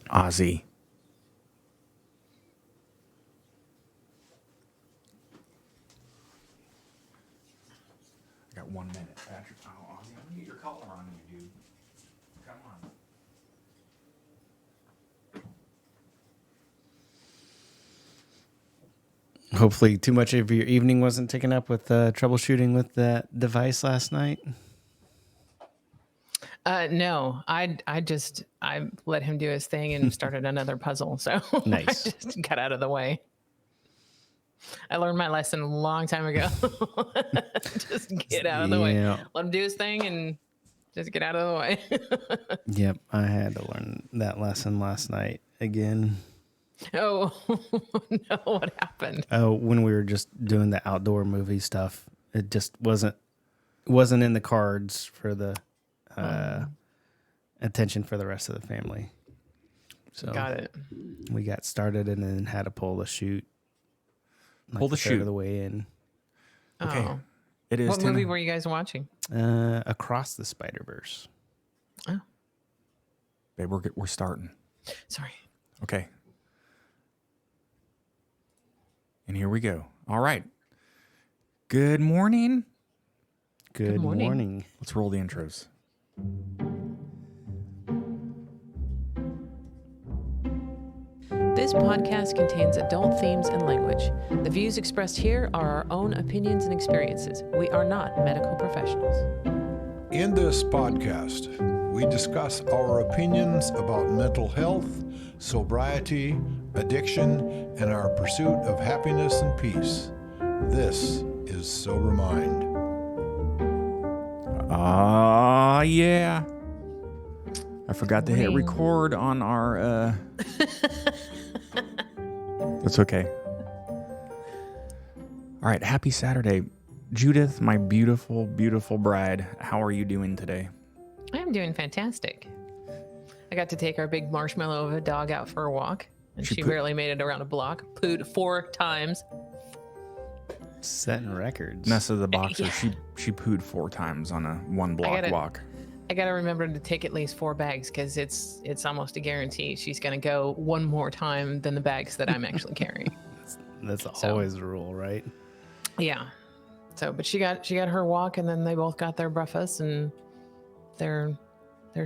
Ozzy. I got 1 minute, Patrick. Oh, Ozzy, I'm gonna get your collar on you, dude. Come on. Hopefully too much of your evening wasn't taken up with troubleshooting with that device last night. No, I let him do his thing and started another puzzle. So Nice. I just got out of the way. I learned my lesson a long time ago. Just get out of the way. Let him do his thing and just get out of the way. Yep, I had to learn that lesson last night again. Oh, no, what happened? Oh, when we were just doing the outdoor movie stuff, it just wasn't in the cards for the attention for the rest of the family. So Got it. We got started and then had to pull the chute. Pull the chute of the way in. Okay. Oh. It is What movie were you guys watching? Across the Spider-Verse. Oh, Babe, we're starting. sorry. Okay. And here we go. All right. Good morning. Good morning. Let's roll the intros. This podcast contains adult themes and language. The views expressed here are our own opinions and experiences. We are not medical professionals. In this podcast, we discuss our opinions about mental health, sobriety, addiction, and our pursuit of happiness and peace. This is Sober Mind. Yeah. I forgot to hit record on our... That's okay. All right, happy Saturday. Judith, my beautiful, beautiful bride, how are you doing today? I'm doing fantastic. I got to take our big marshmallow of a dog out for a walk, and she barely made it around a block. Pooed 4 times. Setting records. Nessa the boxer, she pooed 4 times on a 1 block walk. I got to remember to take at least 4 bags because it's almost a guarantee she's going to go 1 more time than the bags that I'm actually carrying. That's always the rule, right? Yeah. So, but she got her walk, and then they both got their breakfast, and they're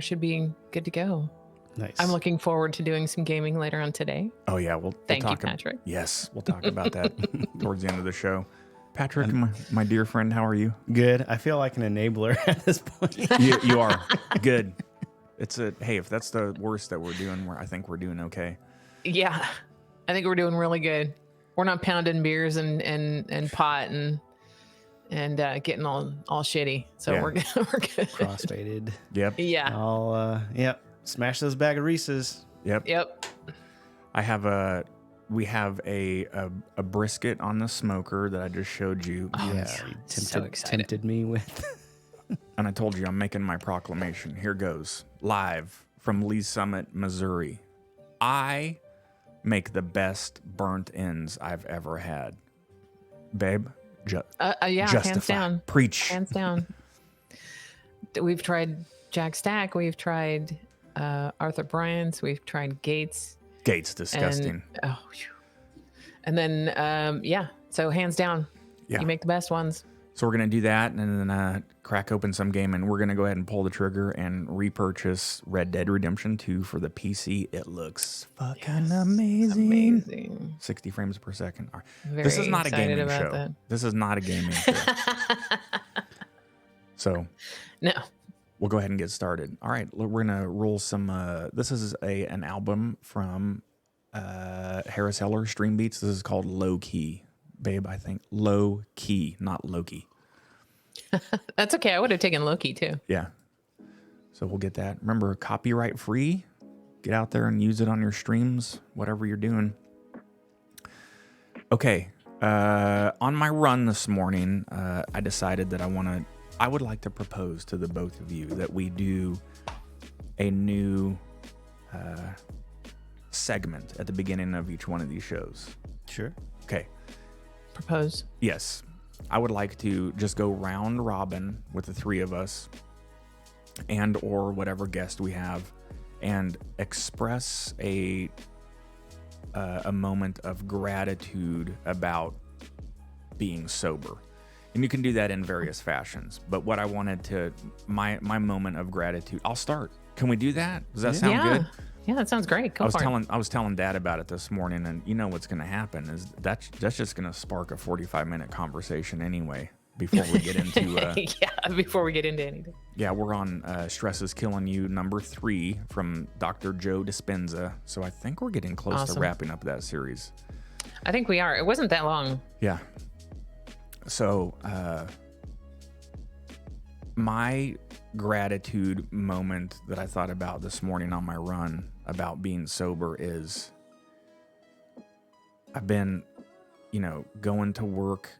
should be good to go. Nice. I'm looking forward to doing some gaming later on today. Oh yeah, we'll Thank talk you, Patrick. Yes, we'll talk about that towards the end of the show. Patrick, my dear friend, how are you? Good. I feel like an enabler at this point. You are good. Hey, if that's the worst that we're doing, I think we're doing okay. Yeah, I think we're doing really good. We're not pounding beers and pot and getting all shitty. So we're good. Crossfaded. Yep. Yeah. Smash those bag of Reese's. Yep. We have a brisket on the smoker that I just showed you. Oh, yeah, you tempted me with. And I told you I'm making my proclamation. Here goes. Live from Lee Summit, Missouri. I make the best burnt ends I've ever had. Babe, yeah, justify. hands down. Preach. Hands down. We've tried Jack Stack. We've tried Arthur Bryant's. We've tried Gates. Gates, disgusting. And then, so hands down. Yeah. You make the best ones. So we're going to do that and then crack open some game, and we're going to go ahead and pull the trigger and repurchase Red Dead Redemption 2 for the PC. It looks fucking amazing. 60 frames per second. This is not a gaming show. That. This is not a gaming show. So no. We'll go ahead and get started. All right, we're going to roll some... this is an album from Harris Heller, Stream Beats. This is called Low Key. Babe, I think Low Key, not Loki. That's okay. I would have taken Loki too. Yeah. So we'll get that. Remember, copyright free. Get out there and use it on your streams, whatever you're doing. Okay. On my run this morning, I decided that I would like to propose to the both of you that we do a new segment at the beginning of each one of these shows. Sure. Okay. Propose. Yes. I would like to just go round robin with the 3 of us and or whatever guest we have and express a moment of gratitude about being sober. And you can do that in various fashions. But what I wanted to, my moment of gratitude, I'll start. Can we do that? Does that sound good? Yeah, that sounds great. Go for it. I was telling Dad about it this morning, and you know what's going to happen is that's just going to spark a 45-minute conversation anyway. Before we get into before we get into anything. Yeah, we're on Stress is Killing You #3 from Dr. Joe Dispenza. So I think we're getting close to wrapping up that series. I think we are. It wasn't that long. Yeah. So my gratitude moment that I thought about this morning on my run about being sober is I've been, going to work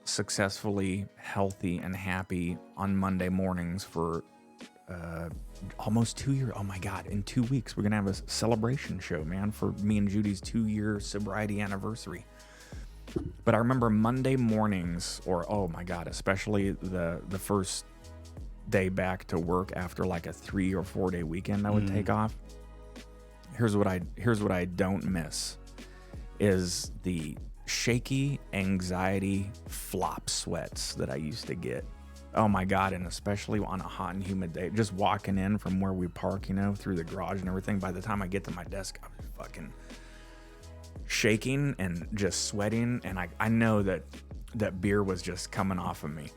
successfully, healthy, and happy on Monday mornings for almost 2 years. Oh my God, in 2 weeks, we're going to have a celebration show, man, for me and Judy's 2-year sobriety anniversary. But I remember Monday mornings, or oh my God, especially the first day back to work after like a 3 or 4 day weekend I would take off. Here's what I don't miss is the shaky anxiety flop sweats that I used to get. Oh my God. And especially on a hot and humid day, just walking in from where we park, through the garage and everything. By the time I get to my desk, I was fucking shaking and just sweating. And I know that beer was just coming off of me.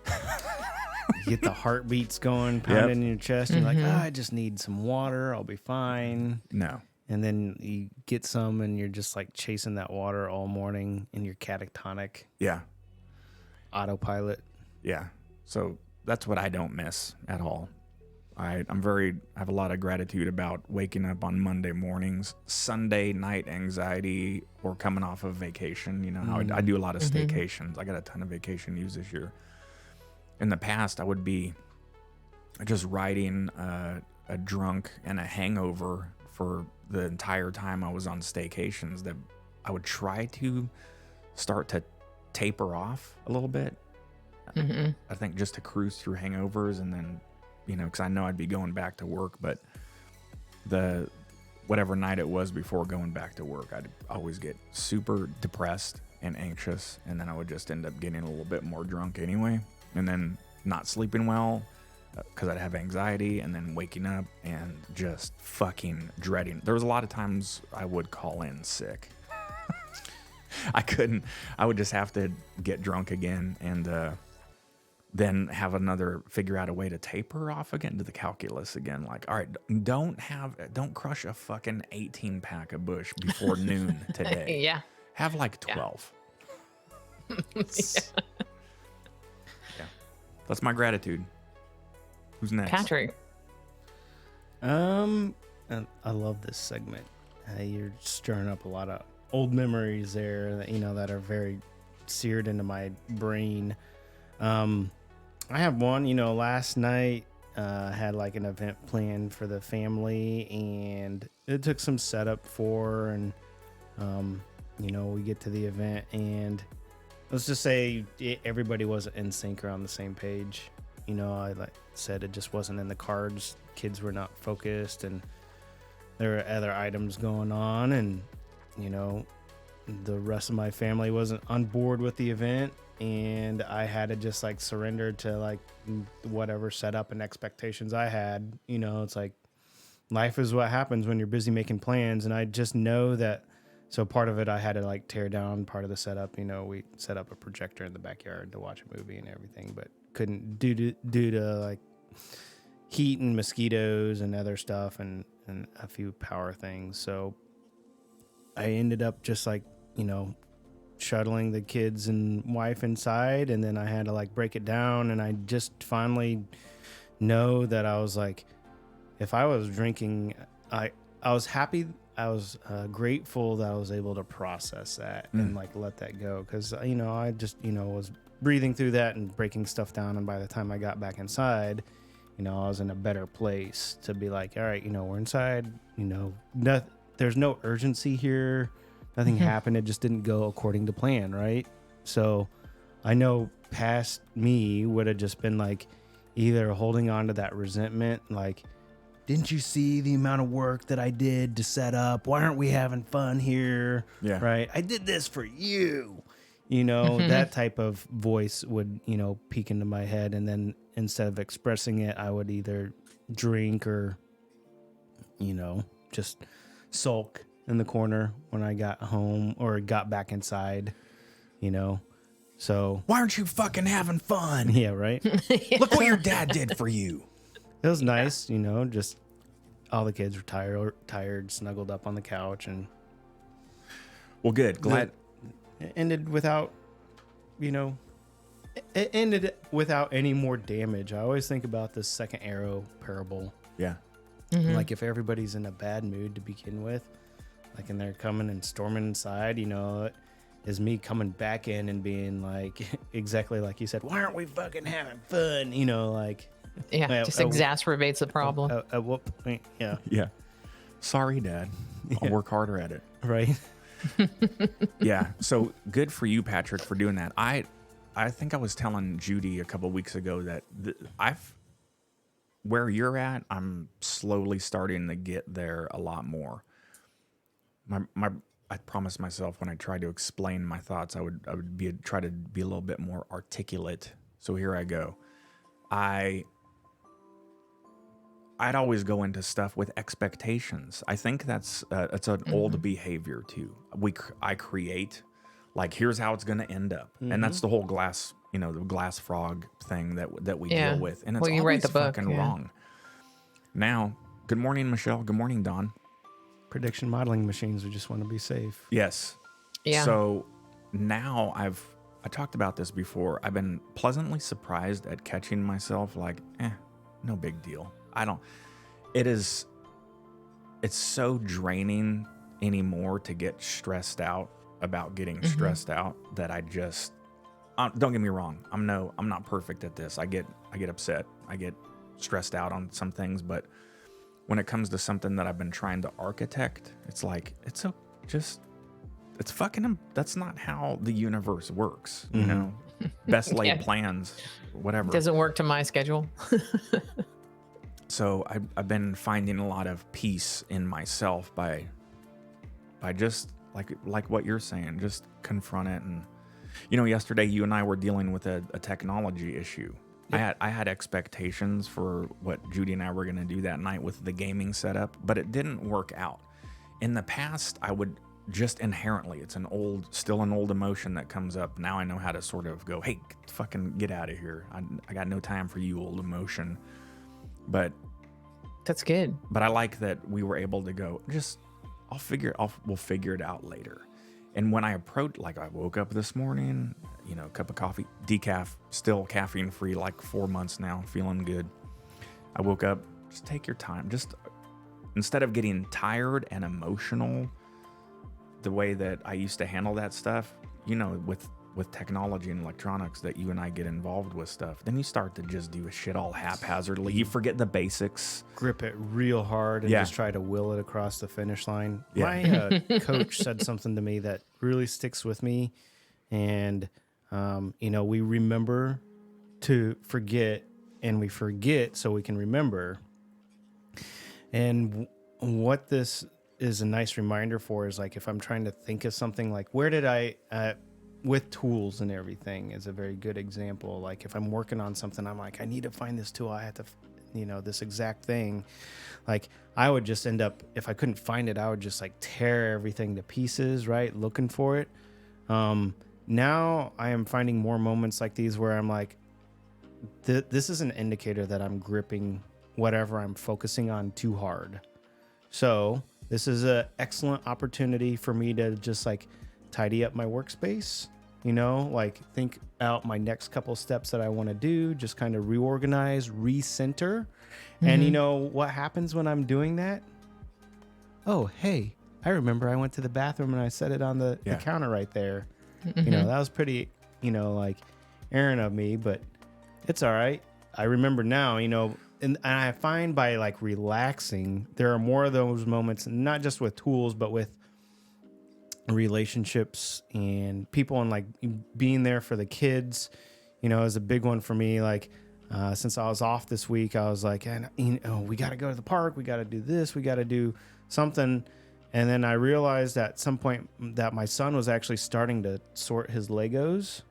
You get the heartbeats going, pounding in your chest. You're like, I just need some water. I'll be fine. No. And then you get some and you're just like chasing that water all morning in your catatonic autopilot. Yeah. So that's what I don't miss at all. I have a lot of gratitude about waking up on Monday mornings, Sunday night anxiety, or coming off of vacation. How I do a lot of staycations. I got a ton of vacation news this year. In the past, I would be just riding a drunk and a hangover for the entire time I was on staycations, that I would try to start to taper off a little bit. I think just to cruise through hangovers, and then, because I know I'd be going back to work, but whatever night it was before going back to work, I'd always get super depressed and anxious, and then I would just end up getting a little bit more drunk anyway, and then not sleeping well, because I'd have anxiety, and then waking up and just fucking dreading. There was a lot of times I would call in sick. I would just have to get drunk again, and then figure out a way to taper off again to the calculus again. Like, all right, don't crush a fucking 18 pack of Busch before noon today. Yeah. Have like 12. Yeah. That's my gratitude. Who's next? Patrick. I love this segment. You're stirring up a lot of old memories there that are very seared into my brain. I have one. Last night had like an event planned for the family, and it took some setup for, and we get to the event, and let's just say everybody wasn't in sync or on the same page. I said it just wasn't in the cards. Kids were not focused, and there were other items going on, and the rest of my family wasn't on board with the event, and I had to just like surrender to like whatever setup and expectations I had. It's like life is what happens when you're busy making plans, and I just know that. So part of it, I had to like tear down part of the setup. We set up a projector in the backyard to watch a movie and everything, but couldn't due to like heat and mosquitoes and other stuff and a few power things. So I ended up just like, shuttling the kids and wife inside, and then I had to like break it down, and I just finally know that I was like, if I was drinking, I was happy. I was grateful that I was able to process that and like let that go, because I just was breathing through that and breaking stuff down, and by the time I got back inside, I was in a better place to be like, all right, we're inside, there's no urgency here, nothing happened, it just didn't go according to plan, right? So I know past me would have just been like either holding on to that resentment, like didn't you see the amount of work that I did to set up? Why aren't we having fun here? Yeah. Right. I did this for you. That type of voice would, peek into my head. And then instead of expressing it, I would either drink or, just sulk in the corner when I got home or got back inside, So Why aren't you fucking having fun? yeah, right. Look what your dad did for you. It was nice, just all the kids were tired, snuggled up on the couch, and Well, good. Glad. it ended without, it ended without any more damage. I always think about this second arrow parable. Yeah. Like if everybody's in a bad mood to begin with, like, and they're coming and storming inside, is me coming back in and being like, exactly like you said, why aren't we fucking having fun? Yeah, just exacerbates the problem. Whoop, yeah. Yeah. Sorry, Dad. I'll work harder at it. Right. Yeah. So good for you, Patrick, for doing that. I think I was telling Judy a couple weeks ago that where you're at, I'm slowly starting to get there a lot more. I promised myself when I tried to explain my thoughts, I would try to be a little bit more articulate. So here I go. I'd always go into stuff with expectations. I think it's an old behavior too. I create, like, here's how it's going to end up, and that's the whole glass, the glass frog thing that we deal with, and it's you always write the book, fucking wrong. Now, good morning, Michelle. Good morning, Don. Prediction modeling machines. We just want to be safe. Yes. Yeah. So now I talked about this before. I've been pleasantly surprised at catching myself like, no big deal. It's so draining anymore to get stressed out about getting stressed out that I just, don't get me wrong. I'm not perfect at this. I get upset. I get stressed out on some things, but when it comes to something that I've been trying to architect, it's like, that's not how the universe works, best laid plans, whatever. Doesn't work to my schedule. So I've been finding a lot of peace in myself by just like what you're saying, just confront it. And, yesterday you and I were dealing with a technology issue. Yep. I had expectations for what Judy and I were going to do that night with the gaming setup, but it didn't work out. In the past, I would just inherently, it's still an old emotion that comes up. Now I know how to sort of go, hey, fucking get out of here. I got no time for you, old emotion. But that's good. But I like that we were able to go, we'll figure it out later. And when I woke up this morning, cup of coffee, decaf, still caffeine free, like 4 months now, feeling good. I woke up, just take your time. Just instead of getting tired and emotional the way that I used to handle that stuff, with technology and electronics that you and I get involved with stuff, then you start to just do shit all haphazardly. You forget the basics. Grip it real hard and just try to will it across the finish line. Yeah. My coach said something to me that really sticks with me. And, we remember to forget, and we forget so we can remember. And what this is a nice reminder for is, like, if I'm trying to think of something, like, where did I... with tools and everything is a very good example. Like if I'm working on something, I'm like, I need to find this tool. I have to, this exact thing. Like I would just end up, if I couldn't find it, I would just like tear everything to pieces, right? Looking for it. Now I am finding more moments like these where I'm like, this is an indicator that I'm gripping whatever I'm focusing on too hard. So this is an excellent opportunity for me to just like tidy up my workspace, like think out my next couple steps that I want to do, just kind of reorganize, recenter. And what happens when I'm doing that? Oh, hey, I remember I went to the bathroom and I set it on the counter right there. That was pretty, like errant of me, but it's all right. I remember now, and I find by like relaxing, there are more of those moments, not just with tools, but with relationships and people, and like being there for the kids, is a big one for me. Like Since I was off this week, I was like, we got to go to the park. We got to do this. We got to do something. And then I realized at some point that my son was actually starting to sort his Legos.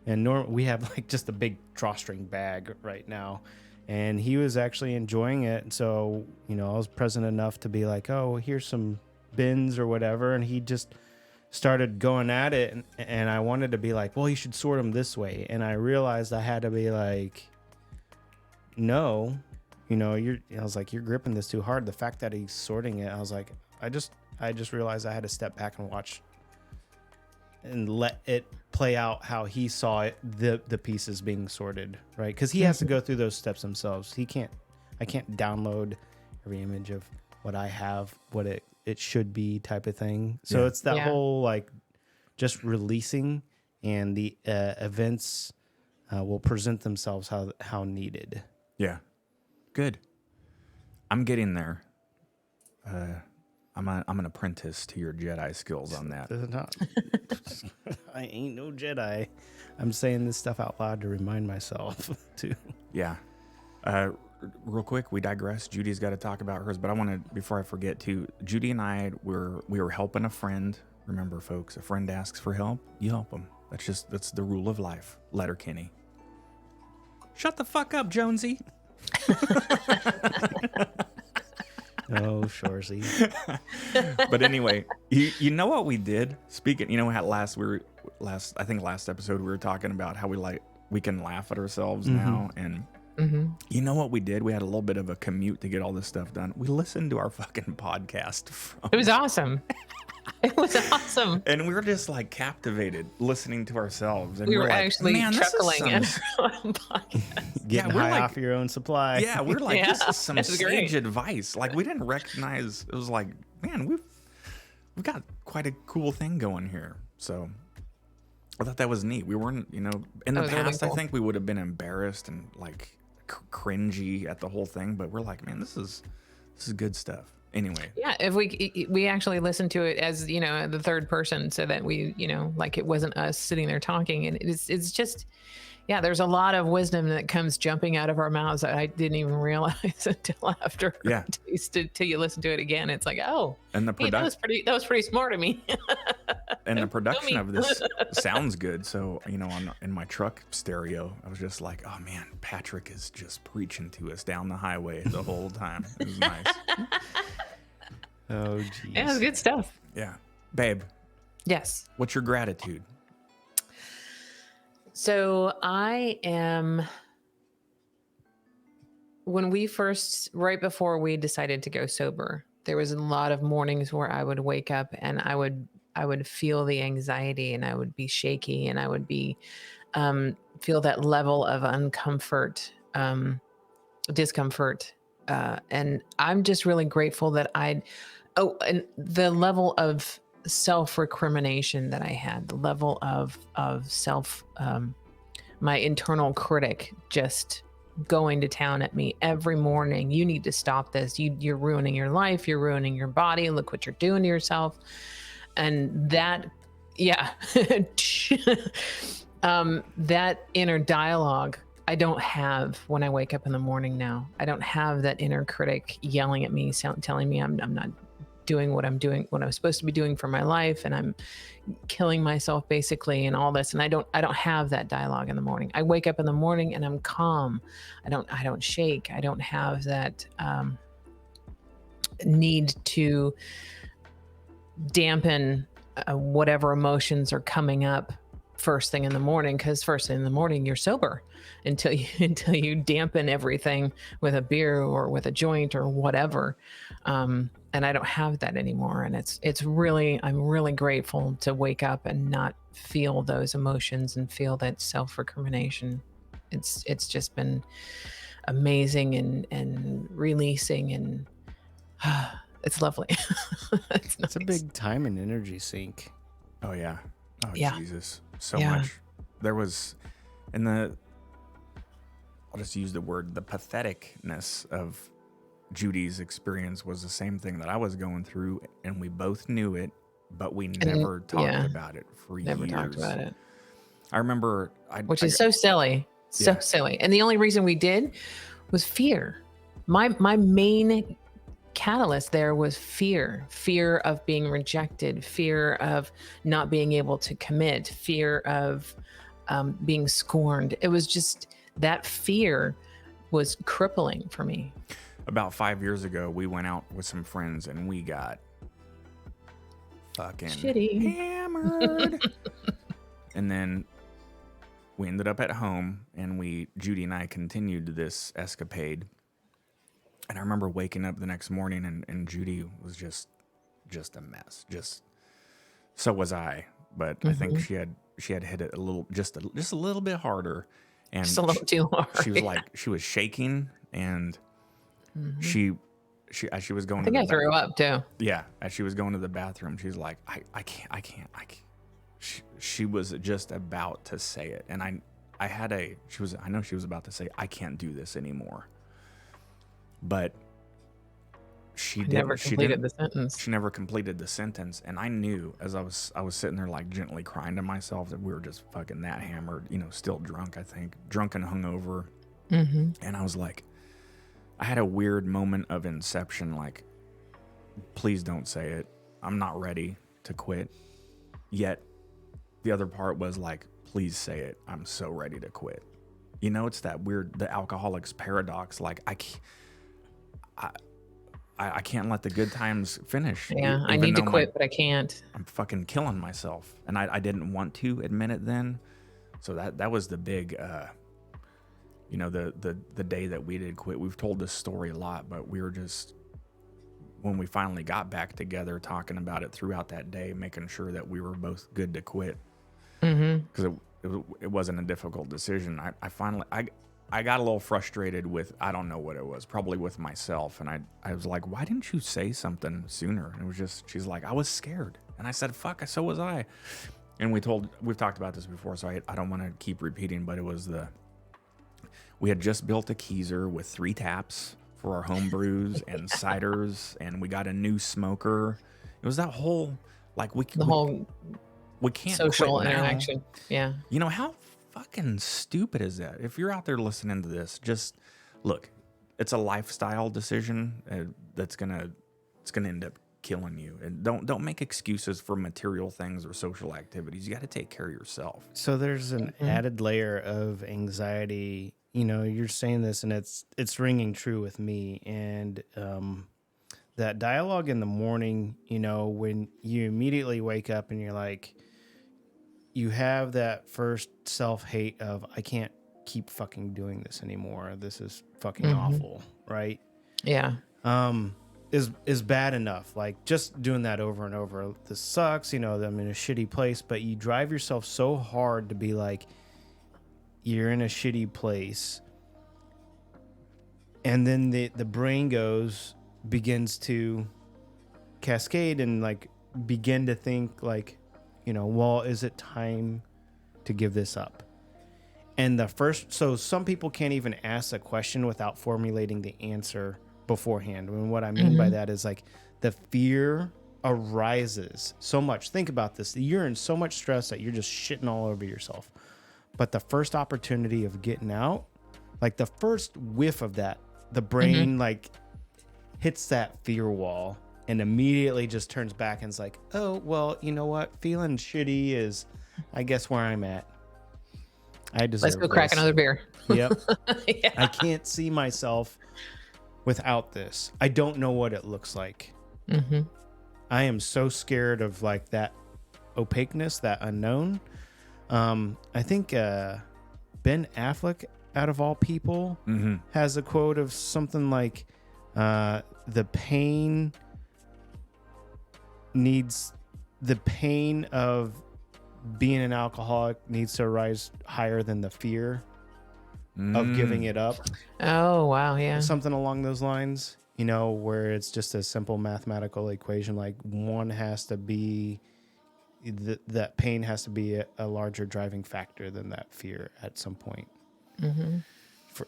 And we have like just a big drawstring bag right now. And he was actually enjoying it. So, I was present enough to be like, oh, here's some bins or whatever. And he just started going at it. And I wanted to be like, well, you should sort them this way. And I realized I had to be like, no, I was like, you're gripping this too hard. The fact that he's sorting it, I was like, I just realized I had to step back and watch and let it play out how he saw it, the pieces being sorted, right? Because he has to go through those steps himself. I can't download every image of what I have, what it should be type of thing. So it's that whole like just releasing, and the events will present themselves how needed. Yeah. Good. I'm getting there. I'm an apprentice to your Jedi skills on that. I ain't no Jedi. I'm saying this stuff out loud to remind myself too. Yeah. Real quick, we digress. Judy's got to talk about hers, but I want to, before I forget to, Judy and I we were helping a friend. Remember, folks, a friend asks for help, you help them. That's the rule of life. Letterkenny. Shut the fuck up, Jonesy. Oh, Shorzy. But anyway, you know what we did? Speaking, last episode we were talking about how we can laugh at ourselves now, and you know what we did? We had a little bit of a commute to get all this stuff done. We listened to our fucking podcast. It was awesome. It was awesome. And we were just like captivated listening to ourselves. And we were like, actually chuckling at our own podcast. Getting high off your own supply. Yeah, we're like, this is some sage advice. Like, we didn't recognize, it was like, man, we've got quite a cool thing going here. So I thought that was neat. We weren't, in the past, really cool. I think we would have been embarrassed and like cringy at the whole thing, but we're like, man, this is good stuff. Anyway. Yeah, if we actually listened to it as, the third person, so that we, like it wasn't us sitting there talking, and it's just, yeah, there's a lot of wisdom that comes jumping out of our mouths that I didn't even realize until after. Yeah. Till you listen to it again, it's like, oh, and that was pretty smart of me. And the production of this sounds good. So, in my truck stereo, I was just like, oh man, Patrick is just preaching to us down the highway the whole time. It was nice. Oh, geez. Yeah, it was good stuff. Yeah. Babe. Yes. What's your gratitude? So right before we decided to go sober, there was a lot of mornings where I would wake up and I would feel the anxiety, and I would be shaky, and I would be, feel that level of discomfort. And I'm just really grateful that and the level of self-recrimination that I had, the level of self, my internal critic just going to town at me every morning. You need to stop this. You're ruining your life. You're ruining your body. Look what you're doing to yourself. And that, yeah, that inner dialogue I don't have when I wake up in the morning now. I don't have that inner critic yelling at me, telling me I'm not doing what I'm supposed to be doing for my life, and I'm killing myself basically, and all this. And I don't have that dialogue in the morning. I wake up in the morning and I'm calm. I don't shake. I don't have that need to dampen whatever emotions are coming up first thing in the morning, because first thing in the morning you're sober until you dampen everything with a beer or with a joint or whatever. And I don't have that anymore. And I'm really grateful to wake up and not feel those emotions and feel that self-recrimination. It's just been amazing and releasing, and it's lovely. It's nice. It's a big time and energy sink. Oh yeah. Oh yeah. Jesus. So much. There was I'll just use the word, the patheticness of Judy's experience was the same thing that I was going through, and we both knew it, but we never talked about it for years. Never talked about it. I remember, which is so silly. So Yeah. silly. And the only reason we did was fear. My main catalyst there was fear of being rejected, fear of not being able to commit, fear of being scorned. It was just that fear was crippling for me. About 5 years ago, we went out with some friends and we got fucking Shitty. hammered. And then we ended up at home, and Judy and I continued this escapade. And I remember waking up the next morning, and Judy was just a mess. So was I, but I think she had hit it a little, just a little bit harder, and Just a little too hard. She was like, she was shaking, and she as she was going. I think I threw up too. Yeah, as she was going to the bathroom, she's like, I can't. She was just about to say it, and I know she was about to say, I can't do this anymore. But she never completed the sentence. She never completed the sentence, and I knew as I was sitting there like gently crying to myself that we were just fucking that hammered, still drunk. I think drunk and hungover, and I was like, I had a weird moment of inception, like, please don't say it. I'm not ready to quit. Yet the other part was like, please say it. I'm so ready to quit. It's that weird, the alcoholic's paradox. Like, I can't let the good times finish. Yeah, I need to quit, but I can't. I'm fucking killing myself. And I didn't want to admit it then. So that was the big, the day that we did quit. We've told this story a lot, but we were just, when we finally got back together, talking about it throughout that day, making sure that we were both good to quit. Because it wasn't a difficult decision. I finally got a little frustrated with, I don't know what it was, probably with myself. And I was like, why didn't you say something sooner? And it was just, she's like, I was scared. And I said, fuck, so was I. And we've talked about this before, so I don't want to keep repeating, but it was we had just built a Keezer with 3 taps for our home brews and ciders, and we got a new smoker. It was that whole, like, we can't social quit now. interaction. Yeah. How fucking stupid is that? If you're out there listening to this, just look, it's a lifestyle decision that's gonna end up killing you. And don't make excuses for material things or social activities. You got to take care of yourself. So there's an added layer of anxiety. You're saying this, and it's ringing true with me. And that dialogue in the morning, when you immediately wake up and you're like, you have that first self-hate of, I can't keep fucking doing this anymore. This is fucking awful, right? Yeah. Is bad enough. Like, just doing that over and over. This sucks, I'm in a shitty place, but you drive yourself so hard to be like, you're in a shitty place. And then the brain begins to cascade and like begin to think like, well, is it time to give this up? And so some people can't even ask a question without formulating the answer beforehand. And what I mean by that is like the fear arises so much. Think about this. You're in so much stress that you're just shitting all over yourself. But the first opportunity of getting out, like the first whiff of that, the brain like hits that fear wall and immediately just turns back and is like, oh, well, you know what? Feeling shitty is, I guess, where I'm at. I deserve Let's go crack another beer. Yep. Yeah. I can't see myself without this. I don't know what it looks like. I am so scared of like that opaqueness, that unknown. I think Ben Affleck, out of all people, has a quote of something like, the pain of being an alcoholic needs to rise higher than the fear of giving it up. Oh, wow. Yeah. Something along those lines, where it's just a simple mathematical equation. Like one has to be, that pain has to be a larger driving factor than that fear at some point.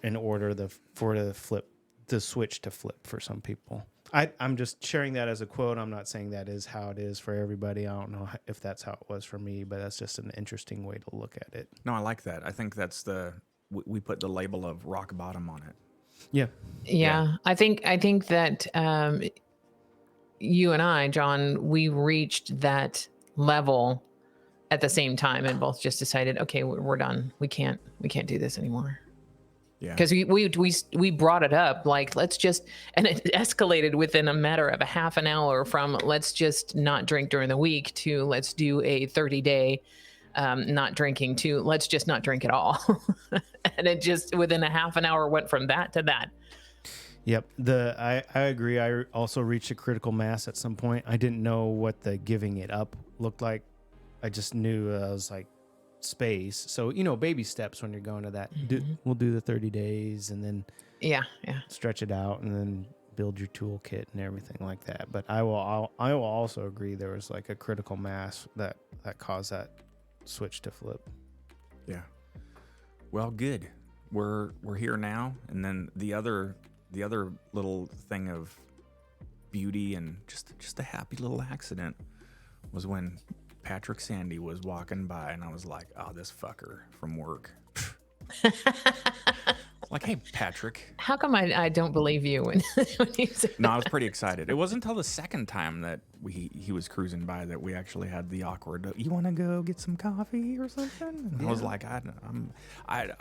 In order for the switch to flip for some people. I'm just sharing that as a quote. I'm not saying that is how it is for everybody. I don't know if that's how it was for me, but that's just an interesting way to look at it. No, I like that. I think that's we put the label of rock bottom on it. Yeah. Yeah. I think that you and I, John, we reached that level at the same time and both just decided, okay, we're done. We can't do this anymore. Yeah. Because we brought it up, like, let's just, and it escalated within a matter of a half an hour from let's just not drink during the week to let's do a 30-day not drinking to let's just not drink at all. And it just within a half an hour went from that to that. Yep. I agree. I also reached a critical mass at some point. I didn't know what the giving it up looked like. I just knew I was like space. So, baby steps when you're going to that. We'll do the 30 days and then Yeah. stretch it out and then build your toolkit and everything like that. But I will also agree there was like a critical mass that caused that switch to flip. Yeah. Well, good. We're here now, and then the other little thing of beauty and just a happy little accident was when Patrick Sandy was walking by, and I was like, "Oh, this fucker from work." Like, hey, Patrick. How come I don't believe you when you say No, I was pretty excited. It wasn't until the second time that he was cruising by that we actually had the awkward, you want to go get some coffee or something? And I was like, I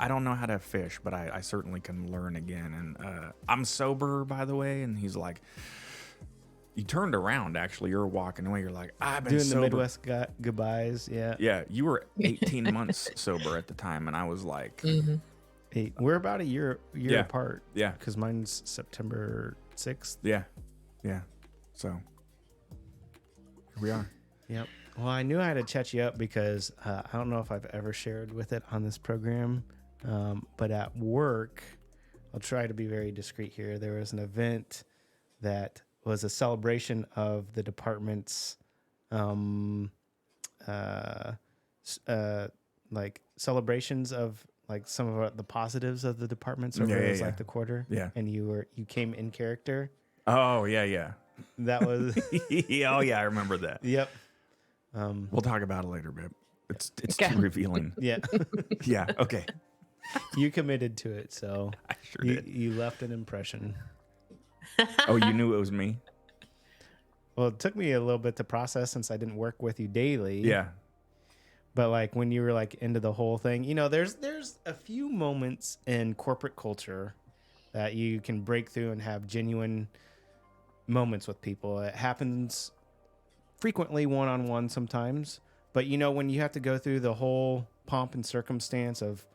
don't know how to fish, but I certainly can learn again. And I'm sober, by the way. And he's like, you turned around, actually. You're walking away. You're like, I've been doing sober. the Midwest goodbyes. Yeah. Yeah, you were 18 months sober at the time. And I was like... Mm-hmm. We're about a year apart. Yeah. Because mine's September 6th. Yeah. So here we are. Yep. Well, I knew I had to chat you up because I don't know if I've ever shared with it on this program, but at work, I'll try to be very discreet here. There was an event that was a celebration of the department's like celebrations of like some of the positives of the departments over like the quarter. Yeah. And you came in character. Oh, yeah. That was Oh, yeah, I remember that. Yep. We'll talk about it later, babe. It's Okay. too revealing. Yeah. Yeah, okay. You committed to it, so I sure did. you left an impression. Oh, you knew it was me? Well, it took me a little bit to process since I didn't work with you daily. Yeah. But like when you were like into the whole thing, there's a few moments in corporate culture that you can break through and have genuine moments with people. It happens frequently one-on-one sometimes, but when you have to go through the whole pomp and circumstance of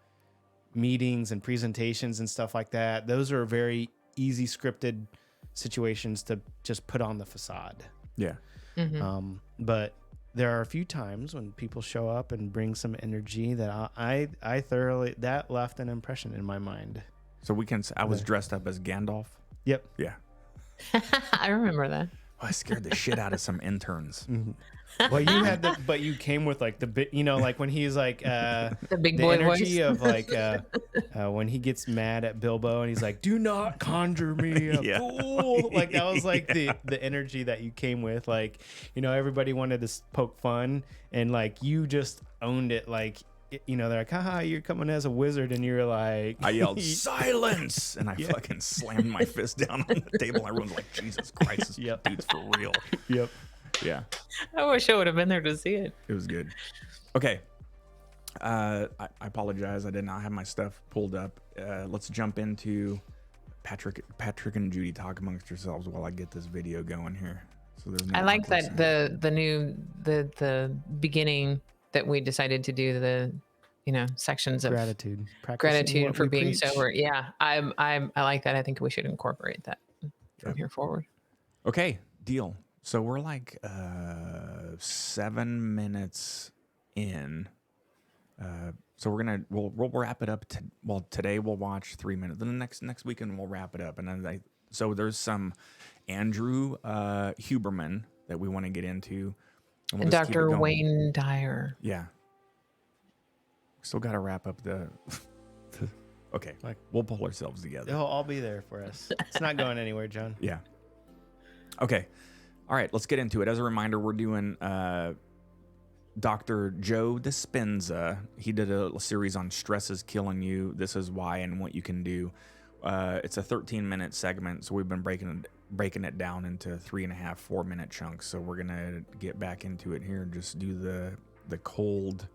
meetings and presentations and stuff like that, those are very easy scripted situations to just put on the facade. Yeah. Mm-hmm. But there are a few times when people show up and bring some energy that I thoroughly, that left an impression in my mind. So I was dressed up as Gandalf. Yep. Yeah. I remember that. Oh, I scared the shit out of some interns. Well, you had but you came with like the bit, like when he's like the big boy energy voice of like when he gets mad at Bilbo and he's like, "Do not conjure me a fool." Like that was like the energy that you came with. Like everybody wanted to poke fun, and like you just owned it. Like they're like, "Haha, you're coming as a wizard," and you're like, I yelled, "Silence!" And I fucking slammed my fist down on the table. Everyone's like, "Jesus Christ, this dude's for real." Yep. Yeah. I wish I would have been there to see it. It was good. Okay. I apologize. I did not have my stuff pulled up. Let's jump into Patrick and Judy talk amongst yourselves while I get this video going here. So there's no I like awkward that silence. the beginning that we decided to do the sections of Gratitude for being sober. Yeah, I like that. I think we should incorporate that from here forward. Okay, deal. So we're like 7 minutes in. So we'll wrap it up. Today we'll watch 3 minutes. Then the next weekend we'll wrap it up. And then so there's some Andrew Huberman that we want to get into. And And we'll just keep it Dr. going. Wayne Dyer. Yeah. Still got to wrap up okay. We'll pull ourselves together. I'll be there for us. It's not going anywhere, John. Yeah. Okay. All right, let's get into it. As a reminder, we're doing Dr. Joe Dispenza, he did a series on stress is killing you, this is why, and what you can do. It's a 13-minute segment, so we've been breaking it down into 3.5, 4-minute chunks. So we're gonna get back into it here and just do the cold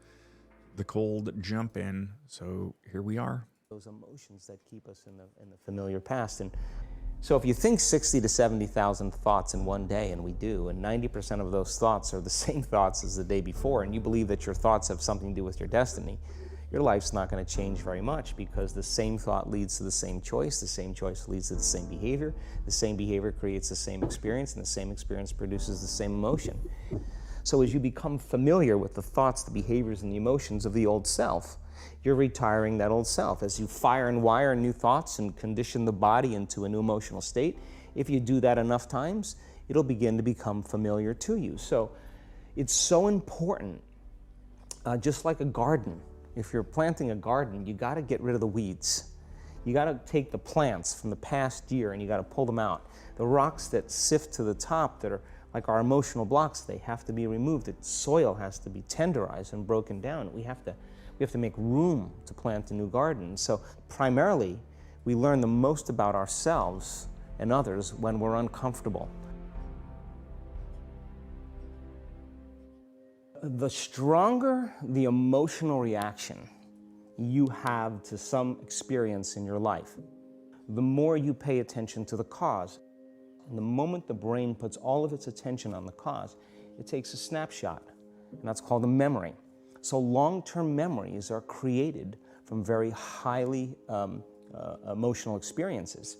jump in. So here we are. Those emotions that keep us in the familiar past. And so if you think 60 to 70,000 thoughts in one day, and we do, and 90% of those thoughts are the same thoughts as the day before, and you believe that your thoughts have something to do with your destiny, your life's not going to change very much, because the same thought leads to the same choice leads to the same behavior creates the same experience, and the same experience produces the same emotion. So as you become familiar with the thoughts, the behaviors, and the emotions of the old self, you're retiring that old self. As you fire and wire new thoughts and condition the body into a new emotional state, if you do that enough times, it'll begin to become familiar to you. So it's so important, just like a garden. If you're planting a garden, you got to get rid of the weeds. You got to take the plants from the past year and you got to pull them out. The rocks that sift to the top that are like our emotional blocks, they have to be removed. The soil has to be tenderized and broken down. We have to make room to plant a new garden. So primarily, we learn the most about ourselves and others when we're uncomfortable. The stronger the emotional reaction you have to some experience in your life, the more you pay attention to the cause. And the moment the brain puts all of its attention on the cause, it takes a snapshot, and that's called a memory. So long-term memories are created from very highly emotional experiences.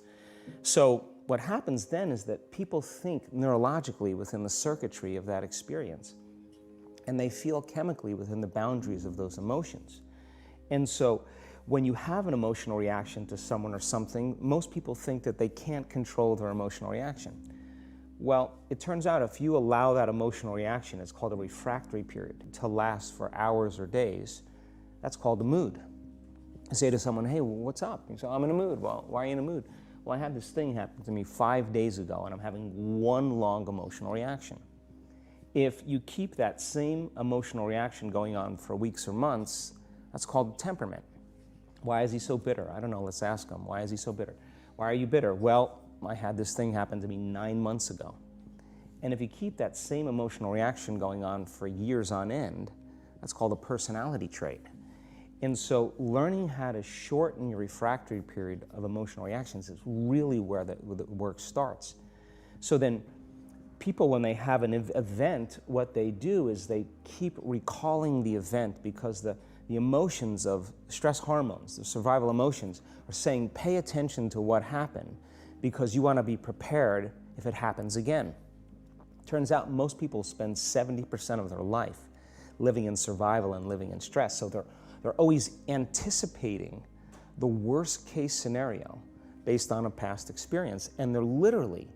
So what happens then is that people think neurologically within the circuitry of that experience, and they feel chemically within the boundaries of those emotions. And so when you have an emotional reaction to someone or something, most people think that they can't control their emotional reaction. Well, it turns out if you allow that emotional reaction, it's called a refractory period, to last for hours or days, that's called a mood. I say to someone, hey, what's up? You say, I'm in a mood. Well, why are you in a mood? Well, I had this thing happen to me 5 days ago, and I'm having one long emotional reaction. If you keep that same emotional reaction going on for weeks or months, that's called temperament. Why is he so bitter? I don't know, let's ask him. Why is he so bitter? Why are you bitter? Well, I had this thing happen to me 9 months ago. And if you keep that same emotional reaction going on for years on end, that's called a personality trait. And so learning how to shorten your refractory period of emotional reactions is really where the work starts. So then people, when they have an event, what they do is they keep recalling the event, because the emotions of stress hormones, the survival emotions, are saying pay attention to what happened, because you want to be prepared if it happens again. Turns out most people spend 70% of their life living in survival and living in stress. So they're always anticipating the worst case scenario based on a past experience. And they're literally,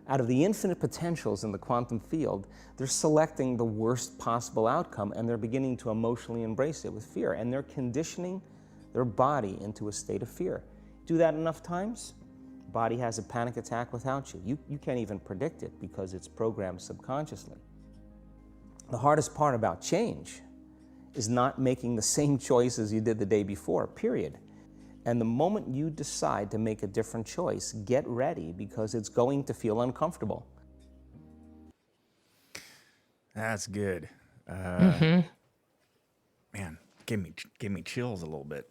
out of the infinite potentials in the quantum field, they're selecting the worst possible outcome, and they're beginning to emotionally embrace it with fear. And they're conditioning their body into a state of fear. Do that enough times, body has a panic attack without you. You can't even predict it because it's programmed subconsciously. The hardest part about change is not making the same choices you did the day before, period. And the moment you decide to make a different choice, get ready, because it's going to feel uncomfortable. That's good. Man, gave me chills a little bit.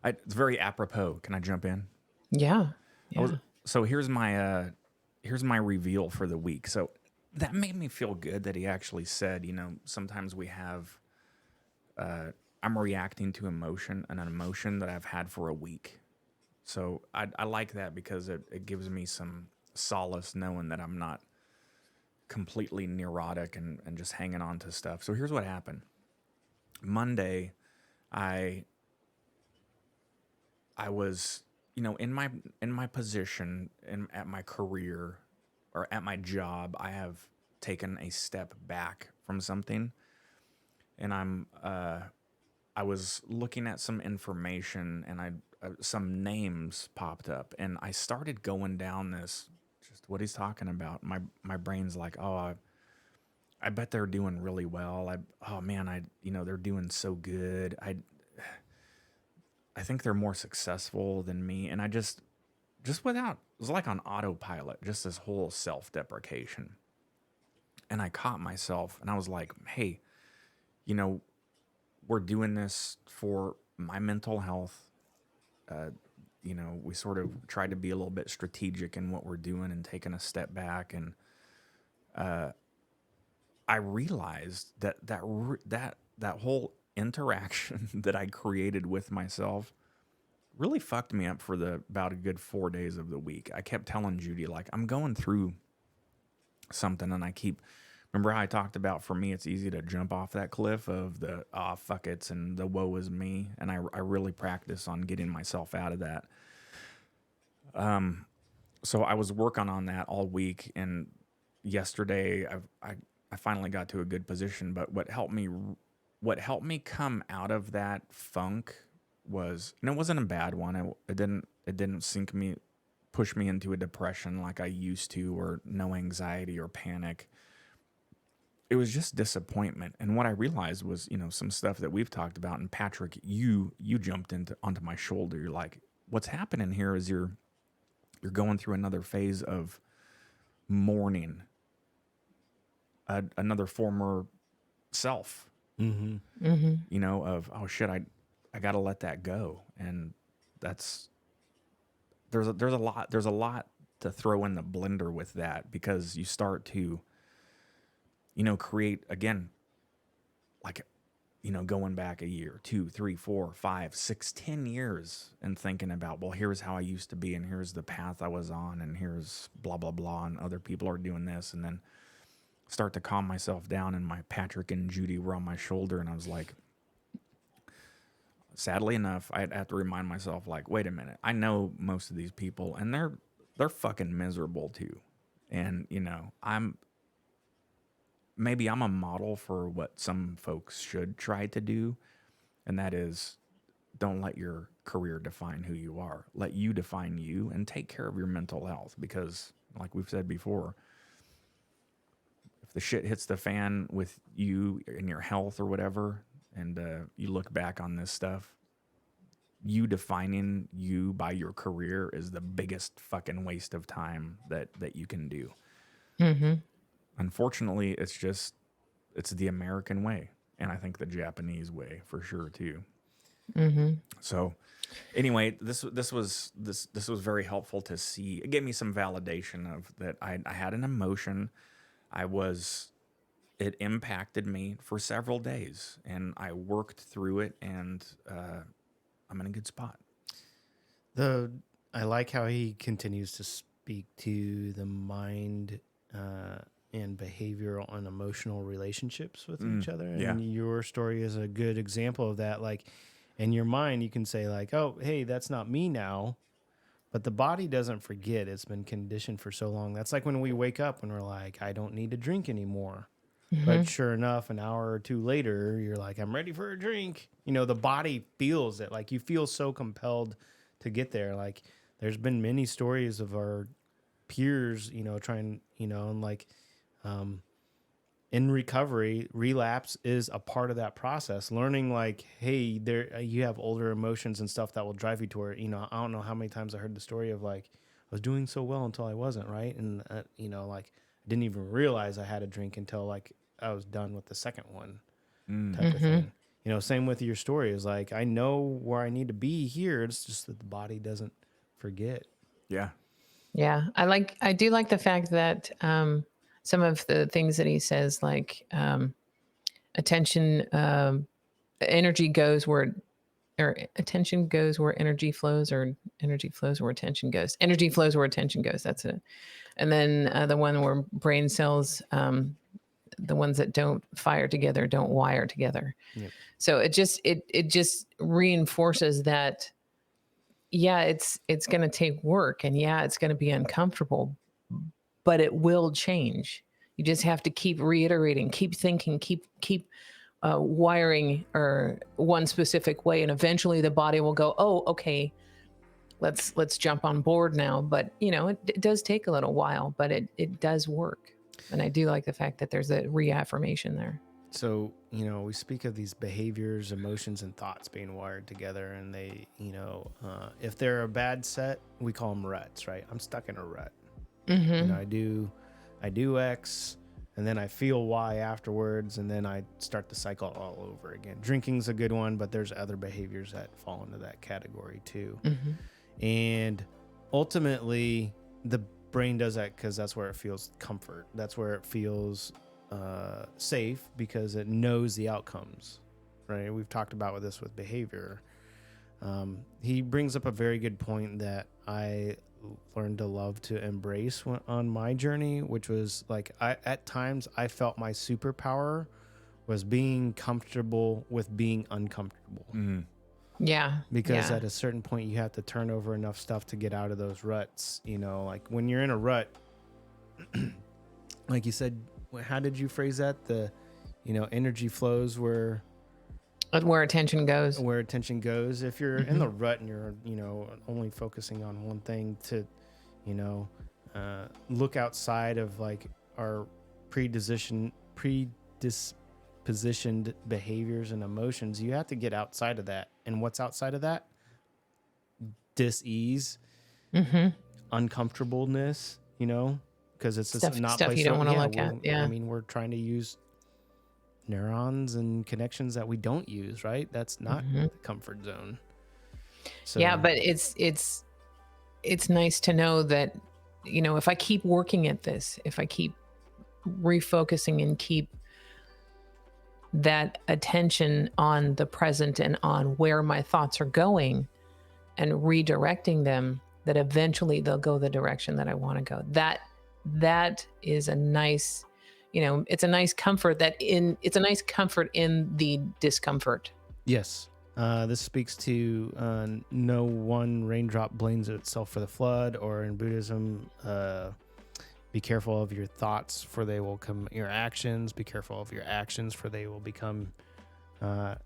It's very apropos. Can I jump in? Yeah. So here's my reveal for the week. So that made me feel good that he actually said, sometimes we have, I'm reacting to an emotion that I've had for a week. So I like that, because it gives me some solace knowing that I'm not completely neurotic and just hanging on to stuff. So here's what happened. Monday, I was, in my position at my career or at my job, I have taken a step back from something, and I was looking at some information, and some names popped up, and I started going down this, just what he's talking about. My brain's like, oh, I bet they're doing really well. Oh man, they're doing so good. I think they're more successful than me, and I just without, it was like on autopilot, just this whole self-deprecation. And I caught myself, and I was like, hey, you know, we're doing this for my mental health. We sort of tried to be a little bit strategic in what we're doing and taking a step back. And I realized that whole interaction that I created with myself really fucked me up for about a good 4 days of the week. I kept telling Judy, like, I'm going through something, and remember how I talked about, for me, it's easy to jump off that cliff of the fuck it's and the woe is me. And I really practice on getting myself out of that. So I was working on that all week, and yesterday I finally got to a good position. But what helped me come out of that funk was, and it wasn't a bad one. It didn't push me into a depression like I used to, or no anxiety or panic. It was just disappointment. And what I realized was, some stuff that we've talked about. And Patrick, you jumped onto my shoulder. You're like, what's happening here is you're going through another phase of mourning another former self. Of, oh shit, I got to let that go. And there's a lot to throw in the blender with that, because you start to, create again, like, going back a year, 2, 3, 4, 5, 6, 10 years, and thinking about, well, here's how I used to be, and here's the path I was on, and here's blah, blah, blah, and other people are doing this. And then start to calm myself down, and my Patrick and Judy were on my shoulder, and I was like, sadly enough, I have to remind myself, like, wait a minute, I know most of these people, and they're fucking miserable too. And, maybe I'm a model for what some folks should try to do, and that is, don't let your career define who you are. Let you define you, and take care of your mental health, because, like we've said before, if the shit hits the fan with you and your health or whatever, and you look back on this stuff, you defining you by your career is the biggest fucking waste of time that you can do. Unfortunately, it's the American way, and I think the Japanese way for sure too. So anyway, this was very helpful to see. It gave me some validation of that I had an emotion. It impacted me for several days, and I worked through it, and I'm in a good spot. I like how he continues to speak to the mind and behavioral and emotional relationships with each other. And your story is a good example of that. Like, in your mind, you can say, like, oh, hey, that's not me now. But the body doesn't forget. It's been conditioned for so long. That's like when we wake up and we're like, I don't need to drink anymore. But sure enough, an hour or two later, you're like, I'm ready for a drink. The body feels it. Like, you feel so compelled to get there. Like, there's been many stories of our peers, trying, and like, in recovery, relapse is a part of that process. Learning, like, hey, you have older emotions and stuff that will drive you toward, I don't know how many times I heard the story of, like, I was doing so well until I wasn't, right? And, like, I didn't even realize I had a drink until, like, I was done with the second one type of thing. Same with your story, is like, I know where I need to be here. It's just that the body doesn't forget. Yeah. Yeah. I do like the fact that some of the things that he says, like attention, energy goes where, or attention goes where energy flows, or energy flows where attention goes. Energy flows where attention goes. That's it. And then the one where brain cells, the ones that don't fire together don't wire together. Yep. So it just reinforces that, yeah, it's going to take work, and yeah, it's going to be uncomfortable, but it will change. You just have to keep reiterating, keep thinking, keep wiring or one specific way, and eventually the body will go, oh, okay, let's jump on board now. But it does take a little while, but it does work. And I do like the fact that there's a reaffirmation there. So, we speak of these behaviors, emotions, and thoughts being wired together. And they, if they're a bad set, we call them ruts, right? I'm stuck in a rut. Mm-hmm. I do X, and then I feel Y afterwards, and then I start the cycle all over again. Drinking's a good one, but there's other behaviors that fall into that category too. Mm-hmm. And ultimately, the brain does that because that's where it feels comfort. That's where it feels safe, because it knows the outcomes, right? We've talked about this with behavior. He brings up a very good point that I learned to love to embrace on my journey, which was like, at times I felt my superpower was being comfortable with being uncomfortable. Mm. Yeah. Because yeah. at a certain point you have to turn over enough stuff to get out of those ruts. Like when you're in a rut, like you said, how did you phrase that? The, energy flows where attention goes. Where attention goes. If you're in the rut and you're, only focusing on one thing, to, look outside of like our predispositioned behaviors and emotions, you have to get outside of that. And what's outside of that? Dis-ease, uncomfortableness, because it's just not stuff you don't want to look at. Yeah. I mean, we're trying to use neurons and connections that we don't use, right? That's not the comfort zone. So yeah, but it's nice to know that, if I keep working at this, if I keep refocusing and keep that attention on the present and on where my thoughts are going and redirecting them, that eventually they'll go the direction that I want to go. That is a nice, it's a nice comfort it's a nice comfort in the discomfort. Yes. This speaks to no one raindrop blames itself for the flood, or in Buddhism, be careful of your thoughts, for they will come your actions. Be careful of your actions, for they will become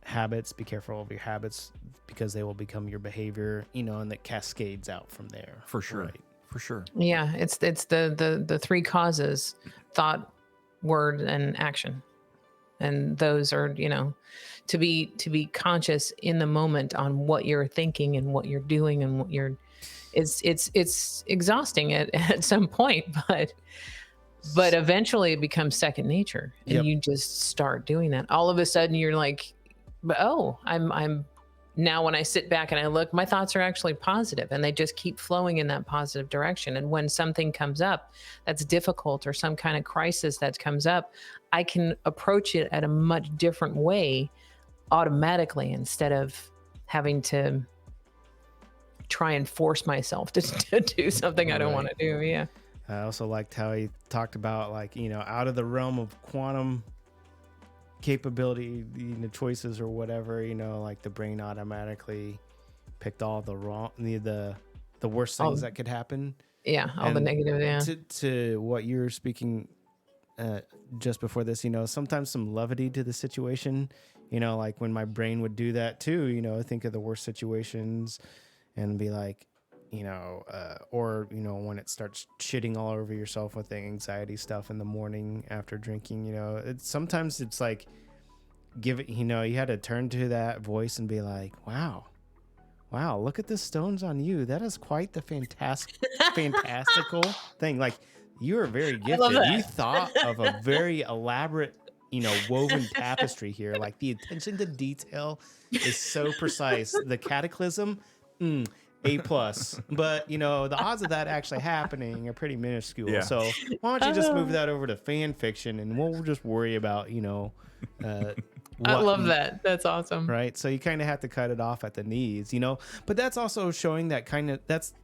habits. Be careful of your habits, because they will become your behavior, and that cascades out from there. For sure. Right. For sure. Yeah, it's the three causes: thought, word, and action. And those are, to be conscious in the moment on what you're thinking and what you're doing and what you're, it's exhausting at some point, but eventually it becomes second nature, and you just start doing that. All of a sudden you're like, oh, I'm now, when I sit back and I look, my thoughts are actually positive, and they just keep flowing in that positive direction. And when something comes up that's difficult, or some kind of crisis that comes up, I can approach it at a much different way automatically, instead of having to try and force myself to do something I don't want to do. Yeah. I also liked how he talked about, like, out of the realm of quantum capability, choices or whatever, like the brain automatically picked all the wrong, the worst things that could happen. Yeah. All the negative. Yeah. To what you're speaking just before this, sometimes some levity to the situation, like when my brain would do that too, think of the worst situations and be like, or, when it starts shitting all over yourself with the anxiety stuff in the morning after drinking, sometimes it's like, give it, you had to turn to that voice and be like, wow, look at the stones on you. That is quite the fantastical thing. Like, you are very gifted. You thought of a very elaborate, woven tapestry here. Like, the attention to detail is so precise. The cataclysm, A+, but the odds of that actually happening are pretty minuscule. Yeah. So why don't you just move that over to fan fiction, and we'll just worry about I love that. That's awesome. Right. So you kind of have to cut it off at the knees, but that's also showing that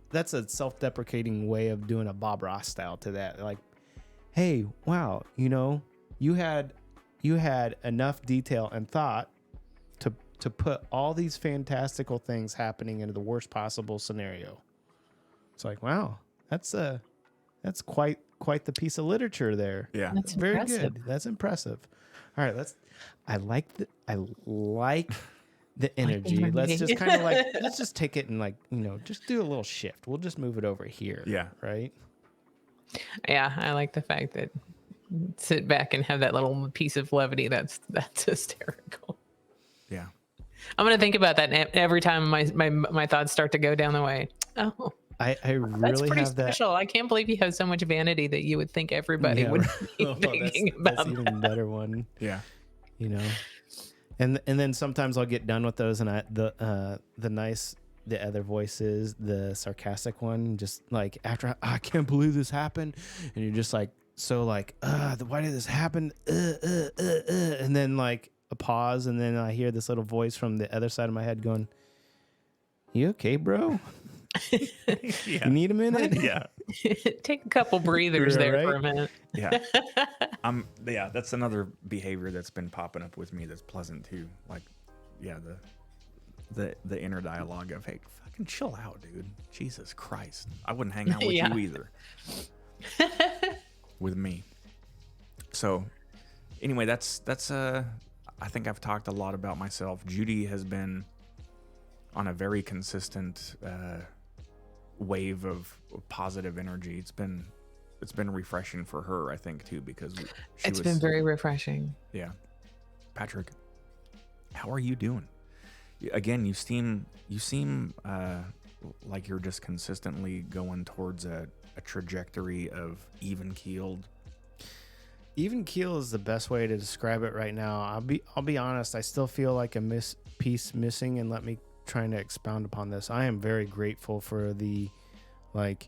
that's a self-deprecating way of doing a Bob Ross style to that. Like, hey, wow, you had enough detail and thought to put all these fantastical things happening into the worst possible scenario. It's like, wow, that's quite the piece of literature there. Yeah. That's very impressive. good. That's impressive. All right, I like the energy. Let's just kind of let's just take it and just do a little shift. We'll just move it over here. Yeah. Right. Yeah. I like the fact that sit back and have that little piece of levity. That's hysterical. Yeah. I'm gonna think about that every time my thoughts start to go down the way. Oh, I that's really pretty have that. special. I can't believe you have so much vanity that you would think everybody Yeah, would right. be Oh, thinking that's about even that. better one. Yeah. You know, and then sometimes I'll get done with those, and the other voices, the sarcastic one, just like after I can't believe this happened, and you're just like so like why did this happen? And then like a pause, and then I hear this little voice from the other side of my head going, "You okay, bro? Yeah. You need a minute?" Yeah. Take a couple breathers there for a Right? minute. Yeah. Yeah, that's another behavior that's been popping up with me that's pleasant too. Like, yeah, the inner dialogue of, hey, fucking chill out, dude. Jesus Christ. I wouldn't hang out with Yeah. you either. With me. So anyway, that's I think I've talked a lot about myself. Judy has been on a very consistent wave of positive energy. It's been refreshing for her, I think, too, because It's been very refreshing. Yeah. Patrick, how are you doing? Again, you seem like you're just consistently going towards a trajectory of even keeled. Even keel is the best way to describe it right now. I'll be honest. I still feel like a piece missing, and let me trying to expound upon this. I am very grateful for the, like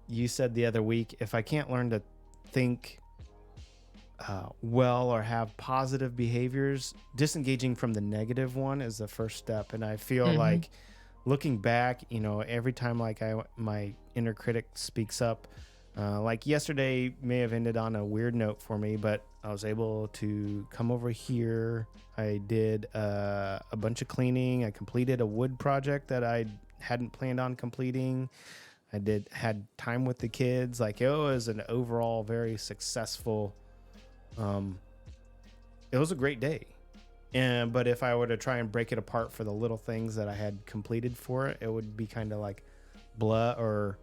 you said the other week, if I can't learn to think well or have positive behaviors, disengaging from the negative one is the first step. And I feel like looking back, you know, every time like my inner critic speaks up, like yesterday may have ended on a weird note for me, but I was able to come over here. I did a bunch of cleaning. I completed a wood project that I hadn't planned on completing. I had time with the kids. Like, it was an overall very successful, it was a great day. But if I were to try and break it apart for the little things that I had completed for it, it would be kind of like blah, or,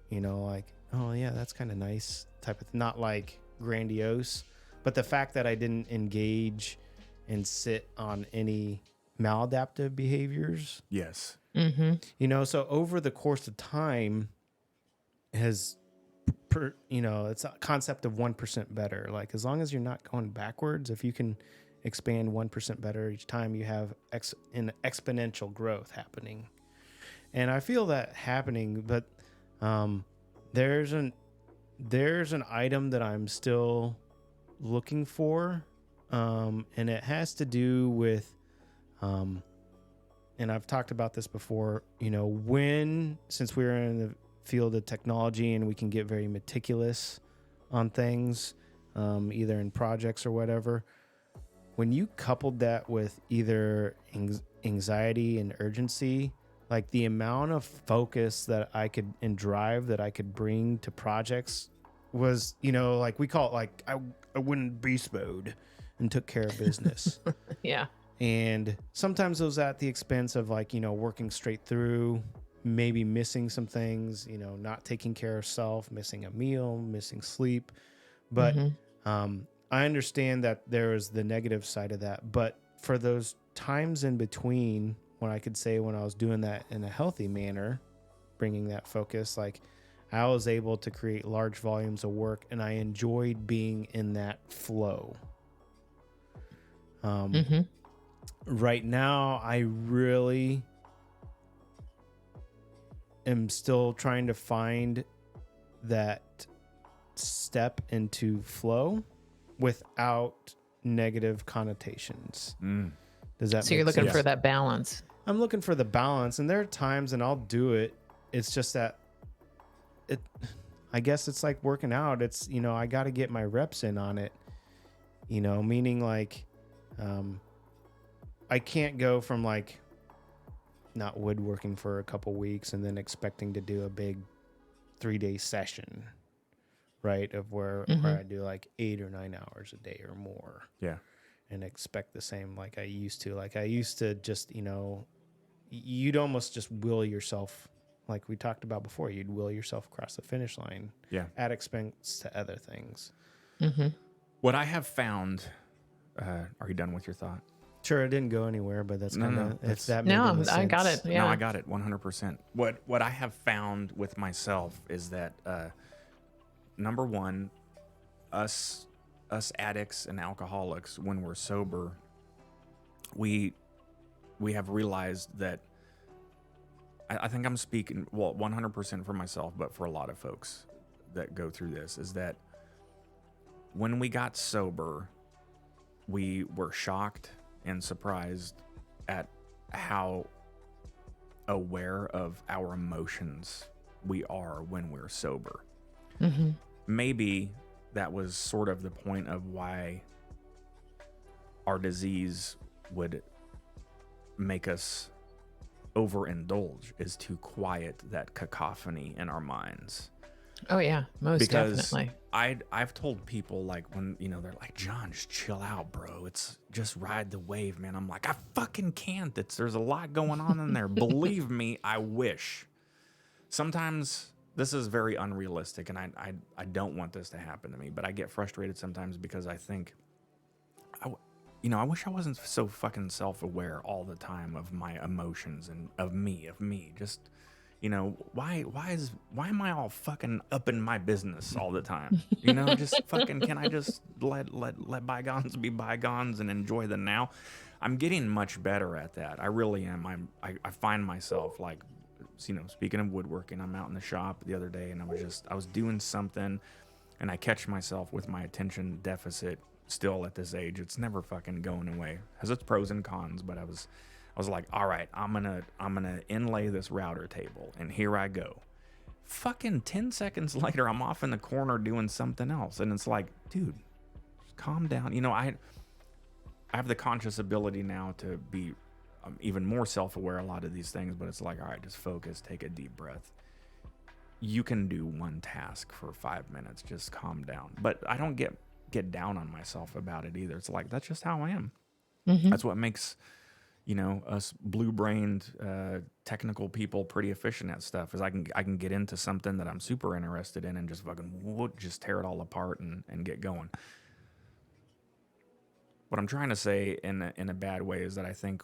you know, like, oh yeah, that's kind of nice type of, not like grandiose, but the fact that I didn't engage and sit on any maladaptive behaviors. Yes. You know, so over the course of time has, you know, it's a concept of 1% better. Like, as long as you're not going backwards, if you can expand 1% better each time, you have an exponential growth happening. And I feel that happening, but there's an item that I'm still looking for, and it has to do with and I've talked about this before, you know, since we're in the field of technology and we can get very meticulous on things, either in projects or whatever, when you coupled that with either anxiety and urgency, like the amount of focus that I could and drive that I could bring to projects was, you know, like we call it, like I went in beast mode and took care of business. Yeah. And sometimes it was at the expense of, like, you know, working straight through, maybe missing some things, you know, not taking care of self, missing a meal, missing sleep. But I understand that there is the negative side of that. But for those times in between, when I could say when I was doing that in a healthy manner, bringing that focus, like, I was able to create large volumes of work, and I enjoyed being in that flow. Right now, I really am still trying to find that step into flow without negative connotations. Does that So you're make looking sense? for that balance. I'm looking for the balance, and there are times, and I'll do it. It's just that I guess it's like working out. It's, you know, I got to get my reps in on it, you know, meaning like, I can't go from like not woodworking for a couple weeks and then expecting to do a big 3-day session, right? Of where I do like 8 or 9 hours a day or more. Yeah. And expect the same like I used to. Like, I used to just, you know, you'd almost just will yourself like we talked about before, you'd will yourself across the finish line at expense to other things. What I have found, are you done with your thought? Sure, it didn't go anywhere, but that's kind of if that made No, any I got sense. it. Yeah. No, I got it 100%. What I have found with myself is that number one, us addicts and alcoholics, when we're sober, we have realized that I think I'm speaking 100% for myself, but for a lot of folks that go through this, is that when we got sober, we were shocked and surprised at how aware of our emotions we are when we're sober. Maybe that was sort of the point of why our disease would make us overindulge, is to quiet that cacophony in our minds. Oh yeah, most definitely. I've told people, like, when, you know, they're like, John, just chill out, bro. It's just ride the wave, man. I'm like, I fucking can't. There's a lot going on in there. Believe me, I wish. Sometimes this is very unrealistic, and I don't want this to happen to me, but I get frustrated sometimes because I think, I wish I wasn't so fucking self-aware all the time of my emotions and of me. Just, why am I all fucking up in my business all the time? Just fucking, can I just let bygones be bygones and enjoy the now? I'm getting much better at that. I really am. I find myself, like, speaking of woodworking, I'm out in the shop the other day and I was doing something and I catch myself with my attention deficit still at this age. It's never fucking going away. Has its pros and cons, but I was like, all right, I'm gonna inlay this router table, and here I go. Fucking 10 seconds later, I'm off in the corner doing something else, and it's like, dude, just calm down. I have the conscious ability now to be even more self-aware of a lot of these things, but it's like, all right, just focus, take a deep breath. You can do one task for 5 minutes, just calm down. But I don't get down on myself about it either. It's like, that's just how I am. That's what makes us blue-brained technical people pretty efficient at stuff, is I can get into something that I'm super interested in and just fucking just tear it all apart and get going. What I'm trying to say in a bad way is that I think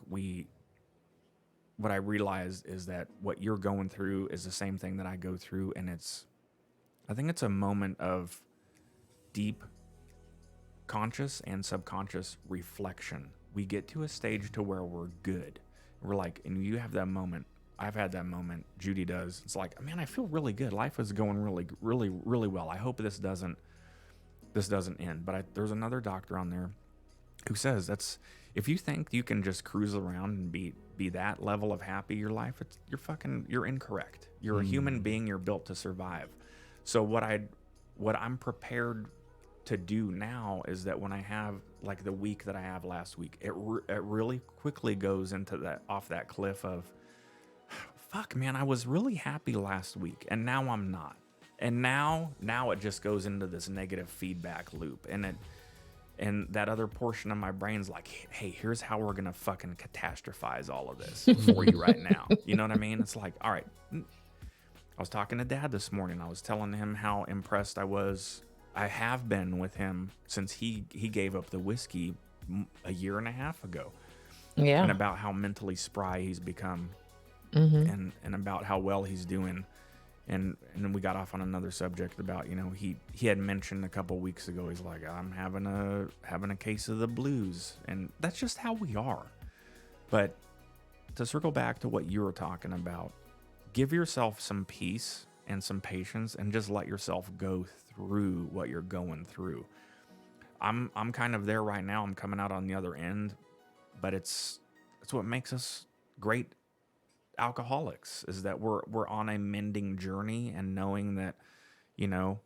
what I realized is that what you're going through is the same thing that I go through, and I think it's a moment of deep conscious and subconscious reflection. We get to a stage to where we're good. We're like, and you have that moment. I've had that moment. Judy does. It's like, man, I feel really good. Life is going really, really, really well. I hope this doesn't end. But there's another doctor on there who says if you think you can just cruise around and be that level of happy your life, you're incorrect. You're a human being. You're built to survive. So what I'm prepared to do now is that when I have, like, the week that I have last week, it really quickly goes into off that cliff of, fuck, man, I was really happy last week and now I'm not. And now it just goes into this negative feedback loop, and that other portion of my brain's like, hey, here's how we're gonna fucking catastrophize all of this for you right now. You know what I mean? It's like, all right. I was talking to Dad this morning. I was telling him how impressed I have been with him since he gave up the whiskey a year and a half ago. Yeah. And about how mentally spry he's become, and about how well he's doing. And then we got off on another subject about, he had mentioned a couple weeks ago, he's like, I'm having a case of the blues. And that's just how we are. But to circle back to what you were talking about, give yourself some peace and some patience and just let yourself go through what you're going through. I'm kind of there right now. I'm coming out on the other end, but it's what makes us great alcoholics, is that we're on a mending journey, and knowing that, you're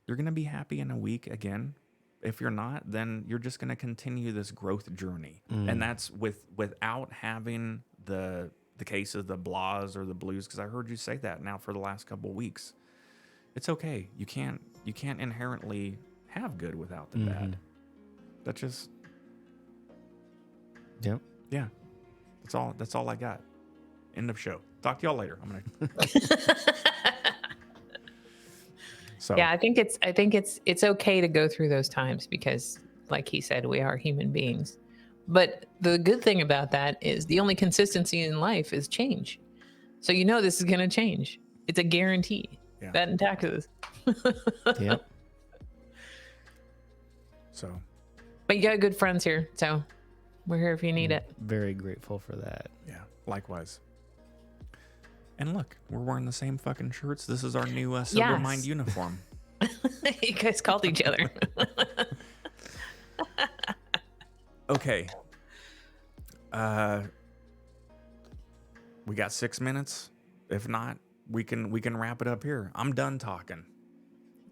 going to be happy in a week again. If you're not, then you're just going to continue this growth journey. And that's without having the case of the blahs or the blues, because I heard you say that now for the last couple of weeks. It's okay. You can't inherently have good without the bad. That's just, yep. yeah. That's all I got. End of show. Talk to y'all later. I'm gonna. So Yeah, I think it's okay to go through those times because, like he said, we are human beings. But the good thing about that is the only consistency in life is change. So you know this is going to change. It's a guarantee. Yeah. That and taxes. Yep. So But you got good friends here, so we're here if you need it. Very grateful for that. yeah, likewise. And look, we're wearing the same fucking shirts. This is our new Silver Yes. Mind uniform. You guys called each other. Okay. We got 6 minutes. If not, we can wrap it up here. I'm done talking.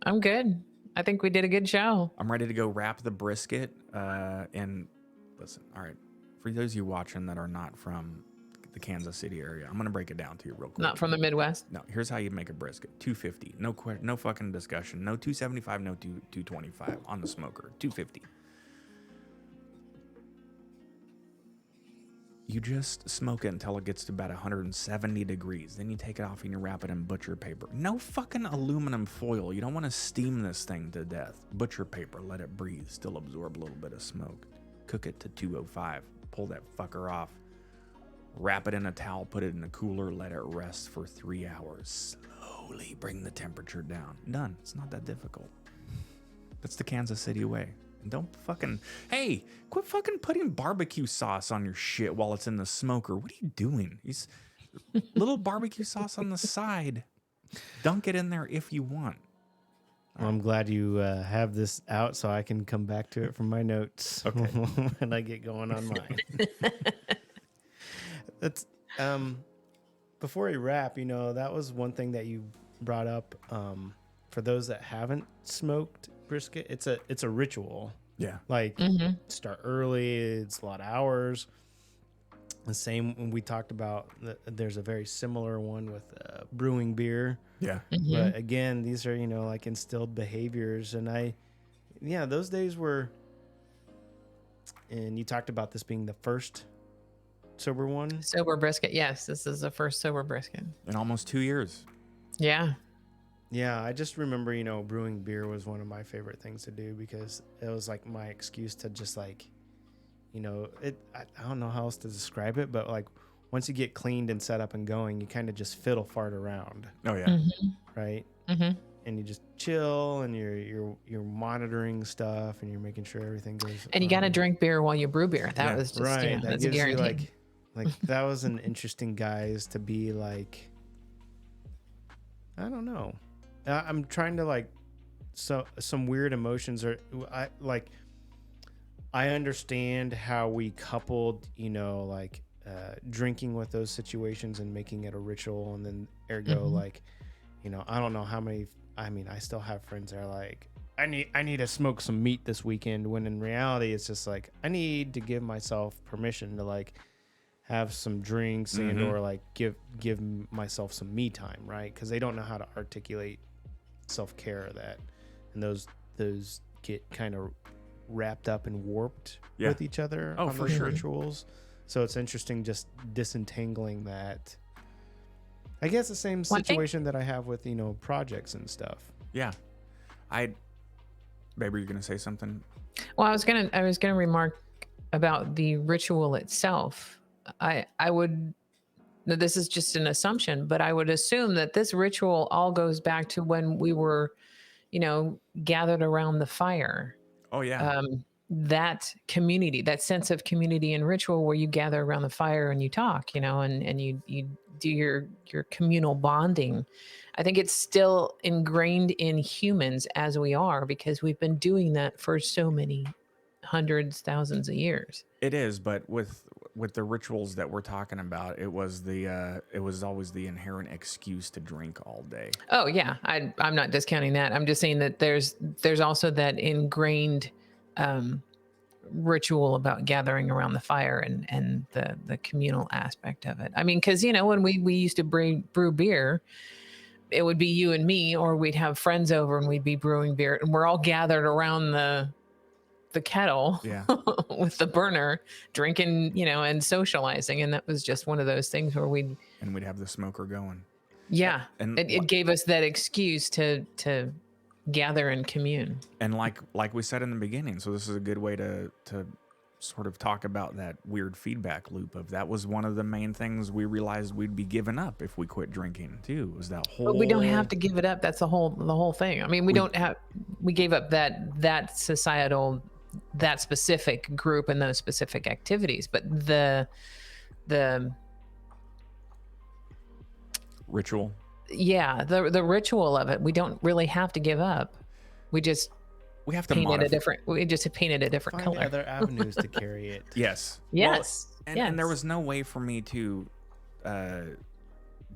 I'm good. I think we did a good show. I'm ready to go wrap the brisket. And listen, all right. For those of you watching that are not from the Kansas City area, I'm gonna break it down to you real quick. Not from the Midwest. No, here's how you make a brisket. 250. No fucking discussion. No 275, no 225 on the smoker. 250. You just smoke it until it gets to about 170 degrees. Then you take it off and you wrap it in butcher paper. No fucking aluminum foil. You don't want to steam this thing to death. Butcher paper, let it breathe. Still absorb a little bit of smoke. Cook it to 205. Pull that fucker off. Wrap it in a towel, put it in a cooler, let it rest for 3 hours. Slowly bring the temperature down. Done. It's not that difficult. That's the Kansas City way. And don't fucking, hey, quit fucking putting barbecue sauce on your shit while it's in the smoker. What are you doing? Little barbecue sauce on the side. Dunk it in there if you want. Well, I'm glad you have this out so I can come back to it from my notes when I get going on mine. That's before we wrap, that was one thing that you brought up. For those that haven't smoked brisket, it's a ritual. Yeah. Like start early, it's a lot of hours. The same when we talked about there's a very similar one with brewing beer. Yeah. But again, these are, like instilled behaviors. And those days were, and you talked about this being the first sober one. Sober brisket. Yes, this is the first sober brisket. In almost 2 years. Yeah. Yeah, I just remember, brewing beer was one of my favorite things to do because it was like my excuse to just like, I don't know how else to describe it, but like once you get cleaned and set up and going, you kind of just fiddle fart around. Oh yeah. Right. Mm-hmm. And you just chill and you're monitoring stuff and you're making sure everything goes. And you got to drink beer while you brew beer. That was just right. That that's a gives you guarantee. like that was an interesting guys to be like. I don't know. I'm trying to some weird emotions are I understand how we coupled, drinking with those situations and making it a ritual, and then ergo I don't know how many. I mean, I still have friends that are like, I need to smoke some meat this weekend. When in reality, it's just like I need to give myself permission to have some drinks and or give myself some me time, right? Because they don't know how to articulate self-care of that, and those get kind of wrapped up and warped with each other on for those sure. rituals. So it's interesting just disentangling that. I guess the same situation that I have with projects and stuff. Yeah. Babe, are you gonna say something? Well, I was gonna remark about the ritual itself. I would. This is just an assumption, but I would assume that this ritual all goes back to when we were, gathered around the fire. Oh yeah. That community, that sense of community and ritual where you gather around the fire and you talk, and you do your communal bonding. I think it's still ingrained in humans as we are, because we've been doing that for so many hundreds, thousands of years. It is, but with the rituals that we're talking about, it was always the inherent excuse to drink all day. Oh yeah, I'm not discounting that. I'm just saying that there's also that ingrained ritual about gathering around the fire and the communal aspect of it. I mean, because when we used to brew beer, it would be you and me, or we'd have friends over and we'd be brewing beer, and we're all gathered around the kettle with the burner, drinking, and socializing. And that was just one of those things where we'd and we'd have the smoker going. Yeah. And It gave us that excuse to gather and commune. And like we said in the beginning, so this is a good way to sort of talk about that weird feedback loop of that was one of the main things we realized we'd be giving up if we quit drinking too, was that whole. But we don't have to give it up. That's the whole thing. I mean, we gave up that societal, that specific group and those specific activities, but the ritual. Yeah, the ritual of it, we don't really have to give up. We have to painted a different Find color. other avenues to carry it. Yes. Yes. Well, and there was no way for me to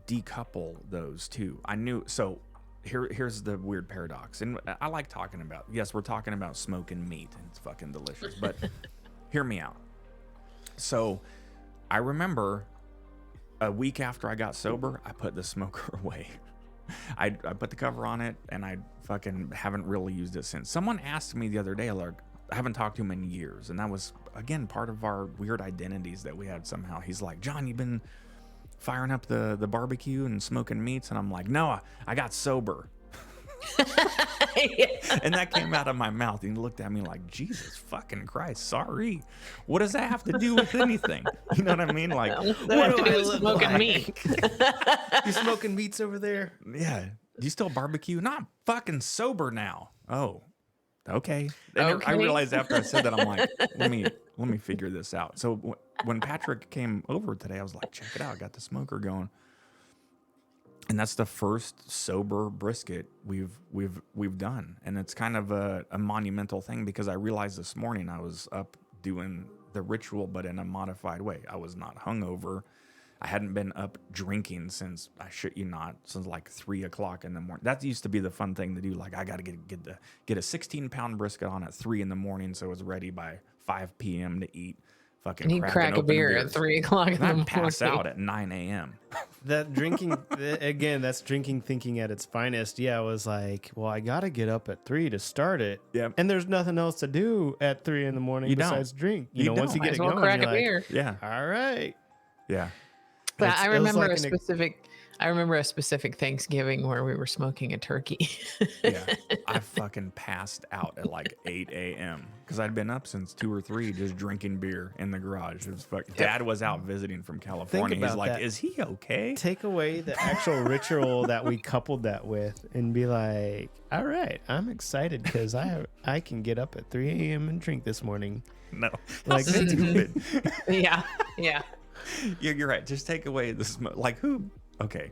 decouple those two. I knew. So here's the weird paradox, and I like talking about. Yes, we're talking about smoking meat, and it's fucking delicious. But hear me out. So I remember a week after I got sober, I put the smoker away. I put the cover on it, and I fucking haven't really used it since. Someone asked me the other day, like, I haven't talked to him in years, and that was, again, part of our weird identities that we had somehow. He's like, John, you've been firing up the barbecue and smoking meats, and I'm like, no, I got sober. And that came out of my mouth, and he looked at me like, Jesus fucking Christ, sorry. What does that have to do with anything? You know what I mean? Like, What do I do with smoking meat? You smoking meats over there? yeah. Do you still barbecue? No, I'm fucking sober now. Oh, okay. And I realized after I said that, I'm like, let me figure this out. So when Patrick came over today, I was like, check it out. I got the smoker going. And that's the first sober brisket we've done. And it's kind of a monumental thing because I realized this morning I was up doing the ritual, but in a modified way. I was not hungover. I hadn't been up drinking since, I shit you not, since like 3 o'clock in the morning. That used to be the fun thing to do. Like, I got to get a 16-pound brisket on at 3 in the morning so it's ready by 5 p.m. to eat. Fucking And you crack a beer at 3 o'clock in the morning. I pass out at 9 a.m. That drinking, again, that's drinking thinking at its finest. Yeah, I was like, well, I got to get up at 3 to start it. Yep. And there's nothing else to do at 3 in the morning besides drink. You know, once you Might get as it well going, crack you're a like, beer. Yeah. all right. Yeah. But I remember like I remember a specific Thanksgiving where we were smoking a turkey. Yeah. I fucking passed out at like 8 a.m. because I'd been up since 2 or 3 just drinking beer in the garage. It was Dad was out visiting from California. He's like, is he okay? Take away the actual ritual that we coupled that with and be like, all right, I'm excited because I can get up at 3 a.m. and drink this morning. No. Like, Stupid. Yeah. You're right. Just take away the smoke. Like, who? Okay.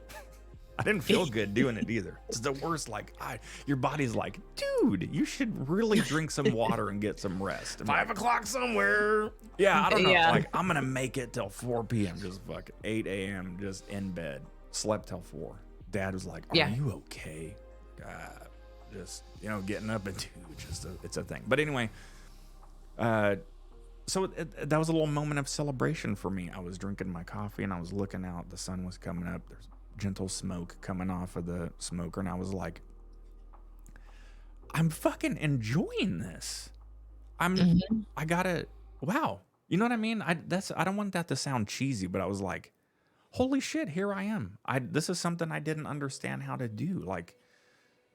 I didn't feel good doing it either. It's the worst. Like, your body's like, dude, you should really drink some water and get some rest. 5 o'clock somewhere. Yeah, I don't know. Yeah. Like, I'm going to make it till 4 p.m. Just fucking 8 a.m. just in bed. Slept till 4. Dad was like, are you okay? Just, getting up and it's a thing. But anyway, so that was a little moment of celebration for me. I was drinking my coffee and I was looking out. The sun was coming up. There's gentle smoke coming off of the smoker. And I was like, I'm fucking enjoying this. I gotta, wow. You know what I mean? I don't want that to sound cheesy, but I was like, holy shit, here I am. This is something I didn't understand how to do. Like,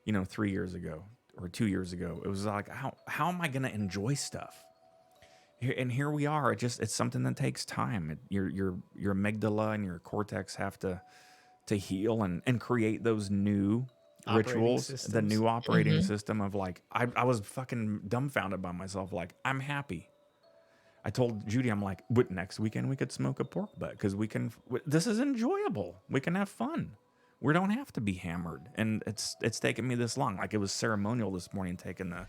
3 years ago or 2 years ago, it was like, how am I going to enjoy stuff? Here we are. It's something that takes time. Your amygdala and your cortex have to heal and create those new rituals, the new operating system of like, I was fucking dumbfounded by myself. Like, I'm happy. I told Judy, I'm like, but next weekend we could smoke a pork butt because this is enjoyable. We can have fun. We don't have to be hammered. And it's taken me this long. Like, it was ceremonial this morning, taking the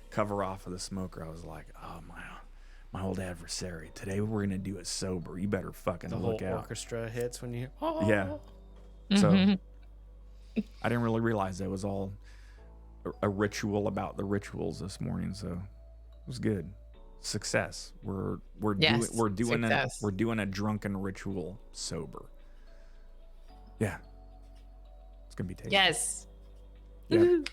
cover off of the smoker. I was like, oh my old adversary. Today we're going to do it sober. You better fucking look out. The whole orchestra hits when you hear, oh. Yeah. So I didn't really realize that was all a ritual about the rituals this morning. So it was good. Success. We're doing a drunken ritual sober. Yeah. It's going to be tasty. Yes. Yep.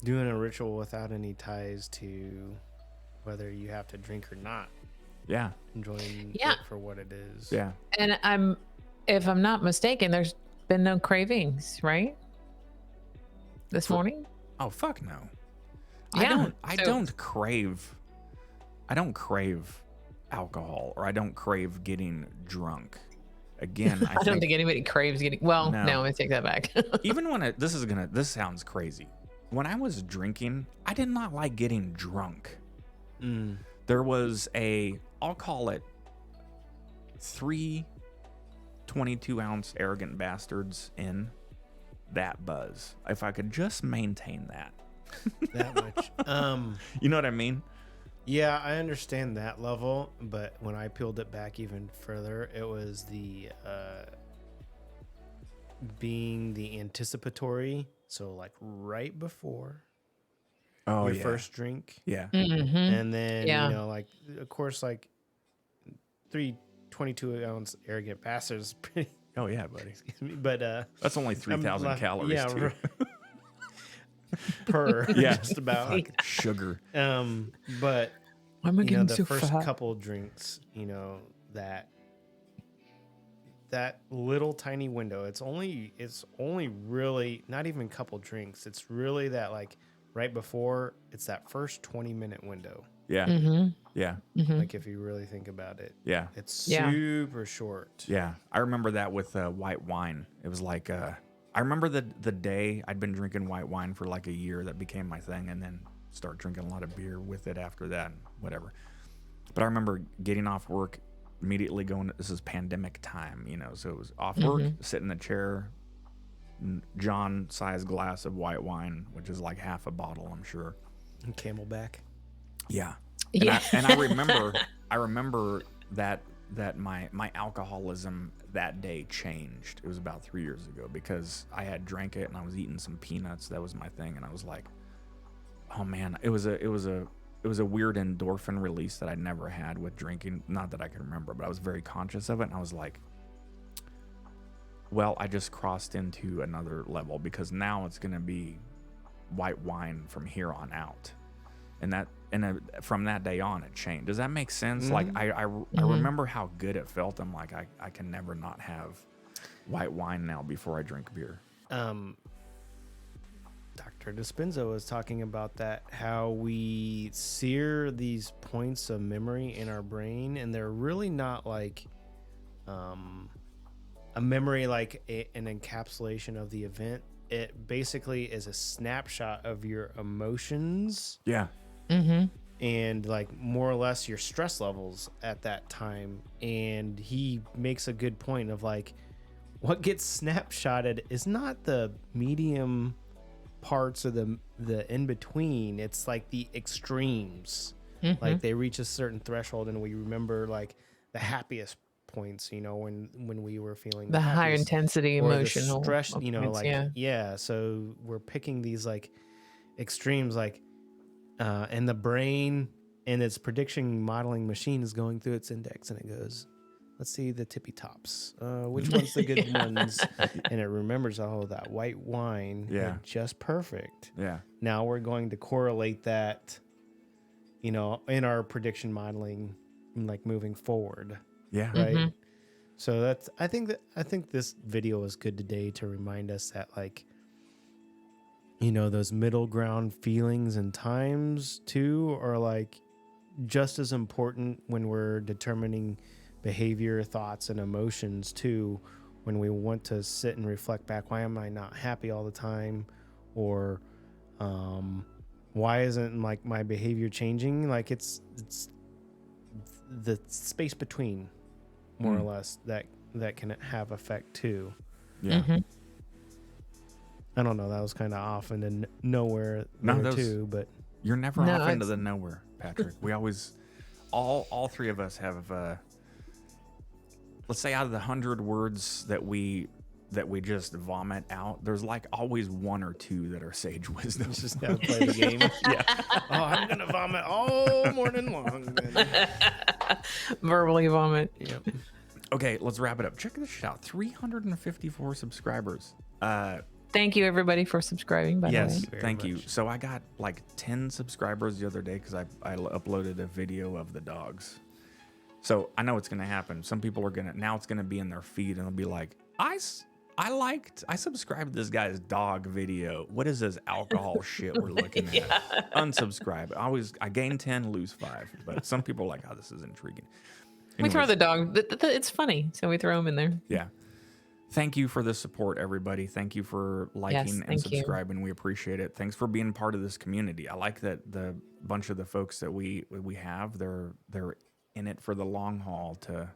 Doing a ritual without any ties to whether you have to drink or not. Yeah. enjoying Yeah. it for what it is. Yeah. And if I'm not mistaken, there's been no cravings, right? This morning? Oh, fuck no. Yeah, I so- don't crave alcohol, or I don't crave getting drunk. Again, I don't think anybody craves getting. Well, No. no, I take that back. even when this sounds crazy. When I was drinking, I did not like getting drunk. There was I'll call it 3 22-ounce arrogant bastards in that buzz. If I could just maintain that. That much. You know what I mean? Yeah, I understand that level, but when I peeled it back even further, it was the being the anticipatory. So like right before Oh, your yeah. first drink, Yeah. and then Yeah. like of course like 3 22-ounce arrogant bastards, pretty. Oh, yeah, buddy. Excuse me, but That's only 3,000 calories, yeah, too. right. Per Yeah. just about. Sugar. But Why am I you know, getting the so first fat? couple drinks, you know, that little tiny window, it's only really not even couple drinks. It's really that like right before, it's that first 20-minute window. Yeah. Mm-hmm. Yeah. Like if you really think about it, Yeah. it's Yeah. super short. Yeah. I remember that with white wine. It was like, I remember the day I'd been drinking white wine for like a year. That became my thing, and then start drinking a lot of beer with it after that, and whatever. But I remember getting off work, immediately going, this is pandemic time, you know, so it was off work, sit in the chair, John-sized glass of white wine, which is like half a bottle, I'm sure. And Camelback. Yeah. Yeah. And I remember that my alcoholism that day changed. It was about 3 years ago, because I had drank it and I was eating some peanuts. That was my thing. And I was like, oh man, it was a weird endorphin release that I never had with drinking. Not that I can remember, but I was very conscious of it. And I was like, well, I just crossed into another level, because now it's going to be white wine from here on out. And from that day on, it changed. Does that make sense? Like I remember how good it felt. I'm like, I can never not have white wine now before I drink beer. Dr. Dispenza was talking about that, how we sear these points of memory in our brain, and they're really not like a memory, like an encapsulation of the event. It basically is a snapshot of your emotions. Yeah. And like more or less your stress levels at that time. And he makes a good point of like, what gets snapshotted is not the medium parts or the in between. It's like the extremes. Like they reach a certain threshold, and we remember like the happiest points, you know, when we were feeling The high happiest, intensity or the emotional stress, you know, points, like yeah. so we're picking these like extremes, like and the brain and its prediction modeling machine is going through its index, and it goes, let's see the tippy tops, which one's the good ones, and it remembers, oh, that white wine, Yeah. just perfect. Yeah. Now we're going to correlate that, you know, in our prediction modeling, like moving forward. Yeah. Right. So that's, I think this video is good today to remind us that, like, you know, those middle ground feelings and times too are like just as important when we're determining behavior, thoughts, and emotions too, when we want to sit and reflect back, why am I not happy all the time? Or why isn't like my behavior changing? Like it's the space between, more or less, that can have effect too. Yeah. I don't know, that was kind of off into nowhere No, there that was- too, but You're never No, off into it's- the nowhere, Patrick. We always, all three of us have, let's say out of the 100 words that we just vomit out, there's like always one or two that are sage wisdom. just gotta play the game. Yeah. Oh, I'm gonna vomit all morning long. Then. Verbally vomit. Yep. Okay, let's wrap it up. Check this shit out. 354 subscribers. Thank you, everybody, for subscribing, by Yes, the way. thank you. So I got like 10 subscribers the other day because I uploaded a video of the dogs. So I know it's going to happen. Some people are going to, now it's going to be in their feed and they'll be like, I subscribed to this guy's dog video. What is this alcohol shit we're looking at? Unsubscribe. I gain 10, lose 5. But some people are like, oh, this is intriguing. We throw Anyways, the dog. It's funny, so we throw him in there. yeah. Thank you for the support, everybody. Thank you for liking and thank you. subscribing. We appreciate it. Thanks for being part of this community. I like that the bunch of the folks that we have, they're in it for the long haul to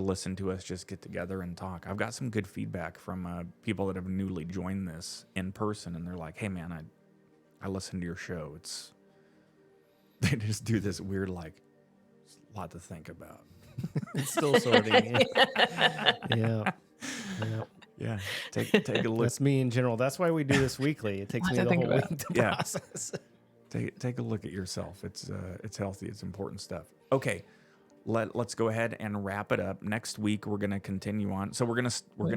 listen to us just get together and talk. I've got some good feedback from people that have newly joined this in person, and they're like, "Hey, man, I listened to your show. They just do this weird like, it's a lot to think about." It's still sorting. Yeah. Yeah, take a look. That's me in general. That's why we do this weekly. It takes me the whole week to Yeah. process. Take a look at yourself. It's healthy. It's important stuff. Okay, let's go ahead and wrap it up. Next week we're gonna continue on. So we're gonna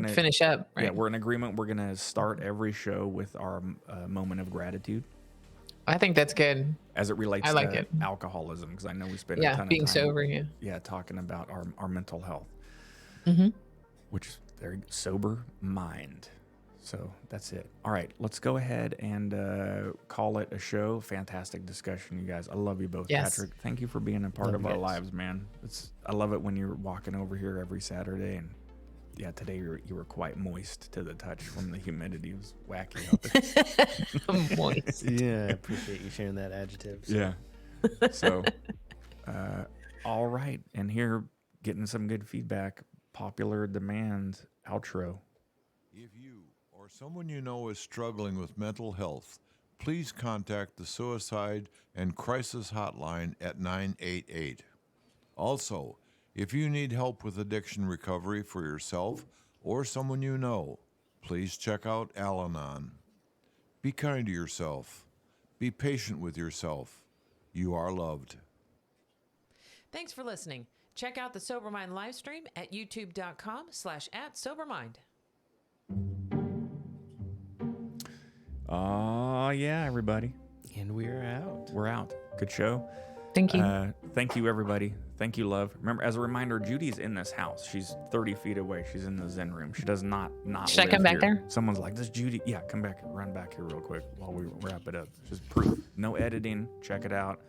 Finish up. Right? Yeah, we're in agreement. We're gonna start every show with our moment of gratitude I think that's good. as it relates I like to it. alcoholism, because I know we spend a Yeah, ton being of time sober. Yeah. yeah talking about our mental health, Mm-hmm. which is very sober mind. So that's it. All right, let's go ahead and call it a show. Fantastic discussion, you guys. I love you both. Yes. Patrick, thank you for being a part Love of you our guys. lives, man. I love it when you're walking over here every Saturday, and yeah, today you were quite moist to the touch from the humidity. It was wacky out there. Moist. Yeah, I appreciate you sharing that adjective. Yeah. So, all right, and here getting some good feedback. Popular demand outro. If you or someone you know is struggling with mental health, please contact the Suicide and Crisis Hotline at 988. Also, if you need help with addiction recovery for yourself or someone you know, please check out Al-Anon. Be kind to yourself. Be patient with yourself. You are loved. Thanks for listening. Check out the Sober Mind live stream at youtube.com/@sobermind. Oh, yeah, everybody. And we're out. We're out. Good show. Thank you. Thank you, everybody. Thank you, love. Remember, as a reminder, Judy's in this house. She's 30 feet away. She's in the Zen room. She does not Should I live come back here. there? Someone's like, "This Judy." Yeah, come back. Run back here real quick while we wrap it up. Just proof. No editing. Check it out.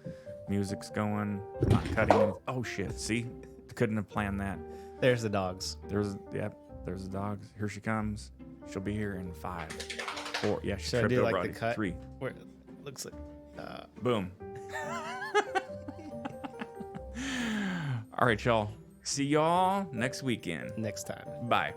Music's going. Not cutting it. Oh, shit. See? Couldn't have planned that. There's the dogs. There's the dogs. Here she comes. She'll be here in 5, 4. Yeah, she Should I tripped do over like already. the cut? 3. Where it looks like. Boom. All right, y'all. See y'all next weekend. Next time. Bye.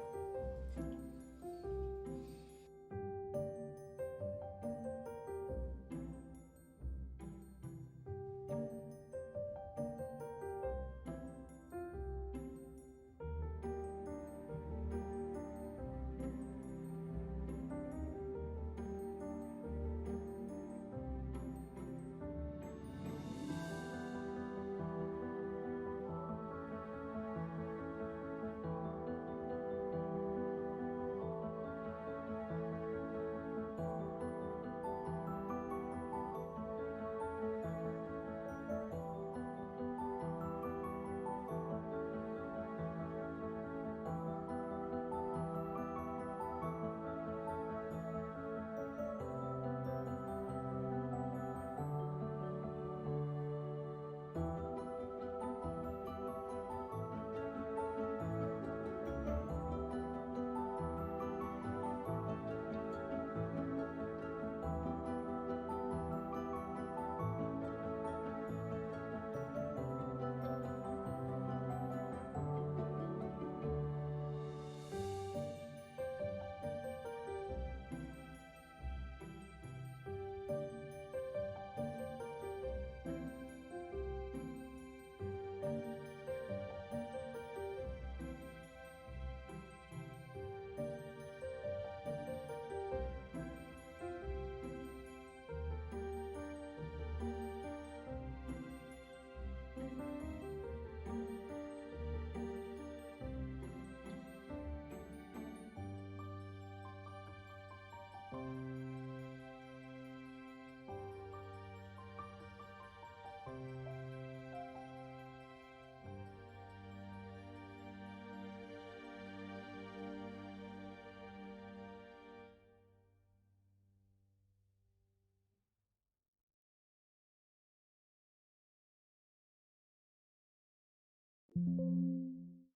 you.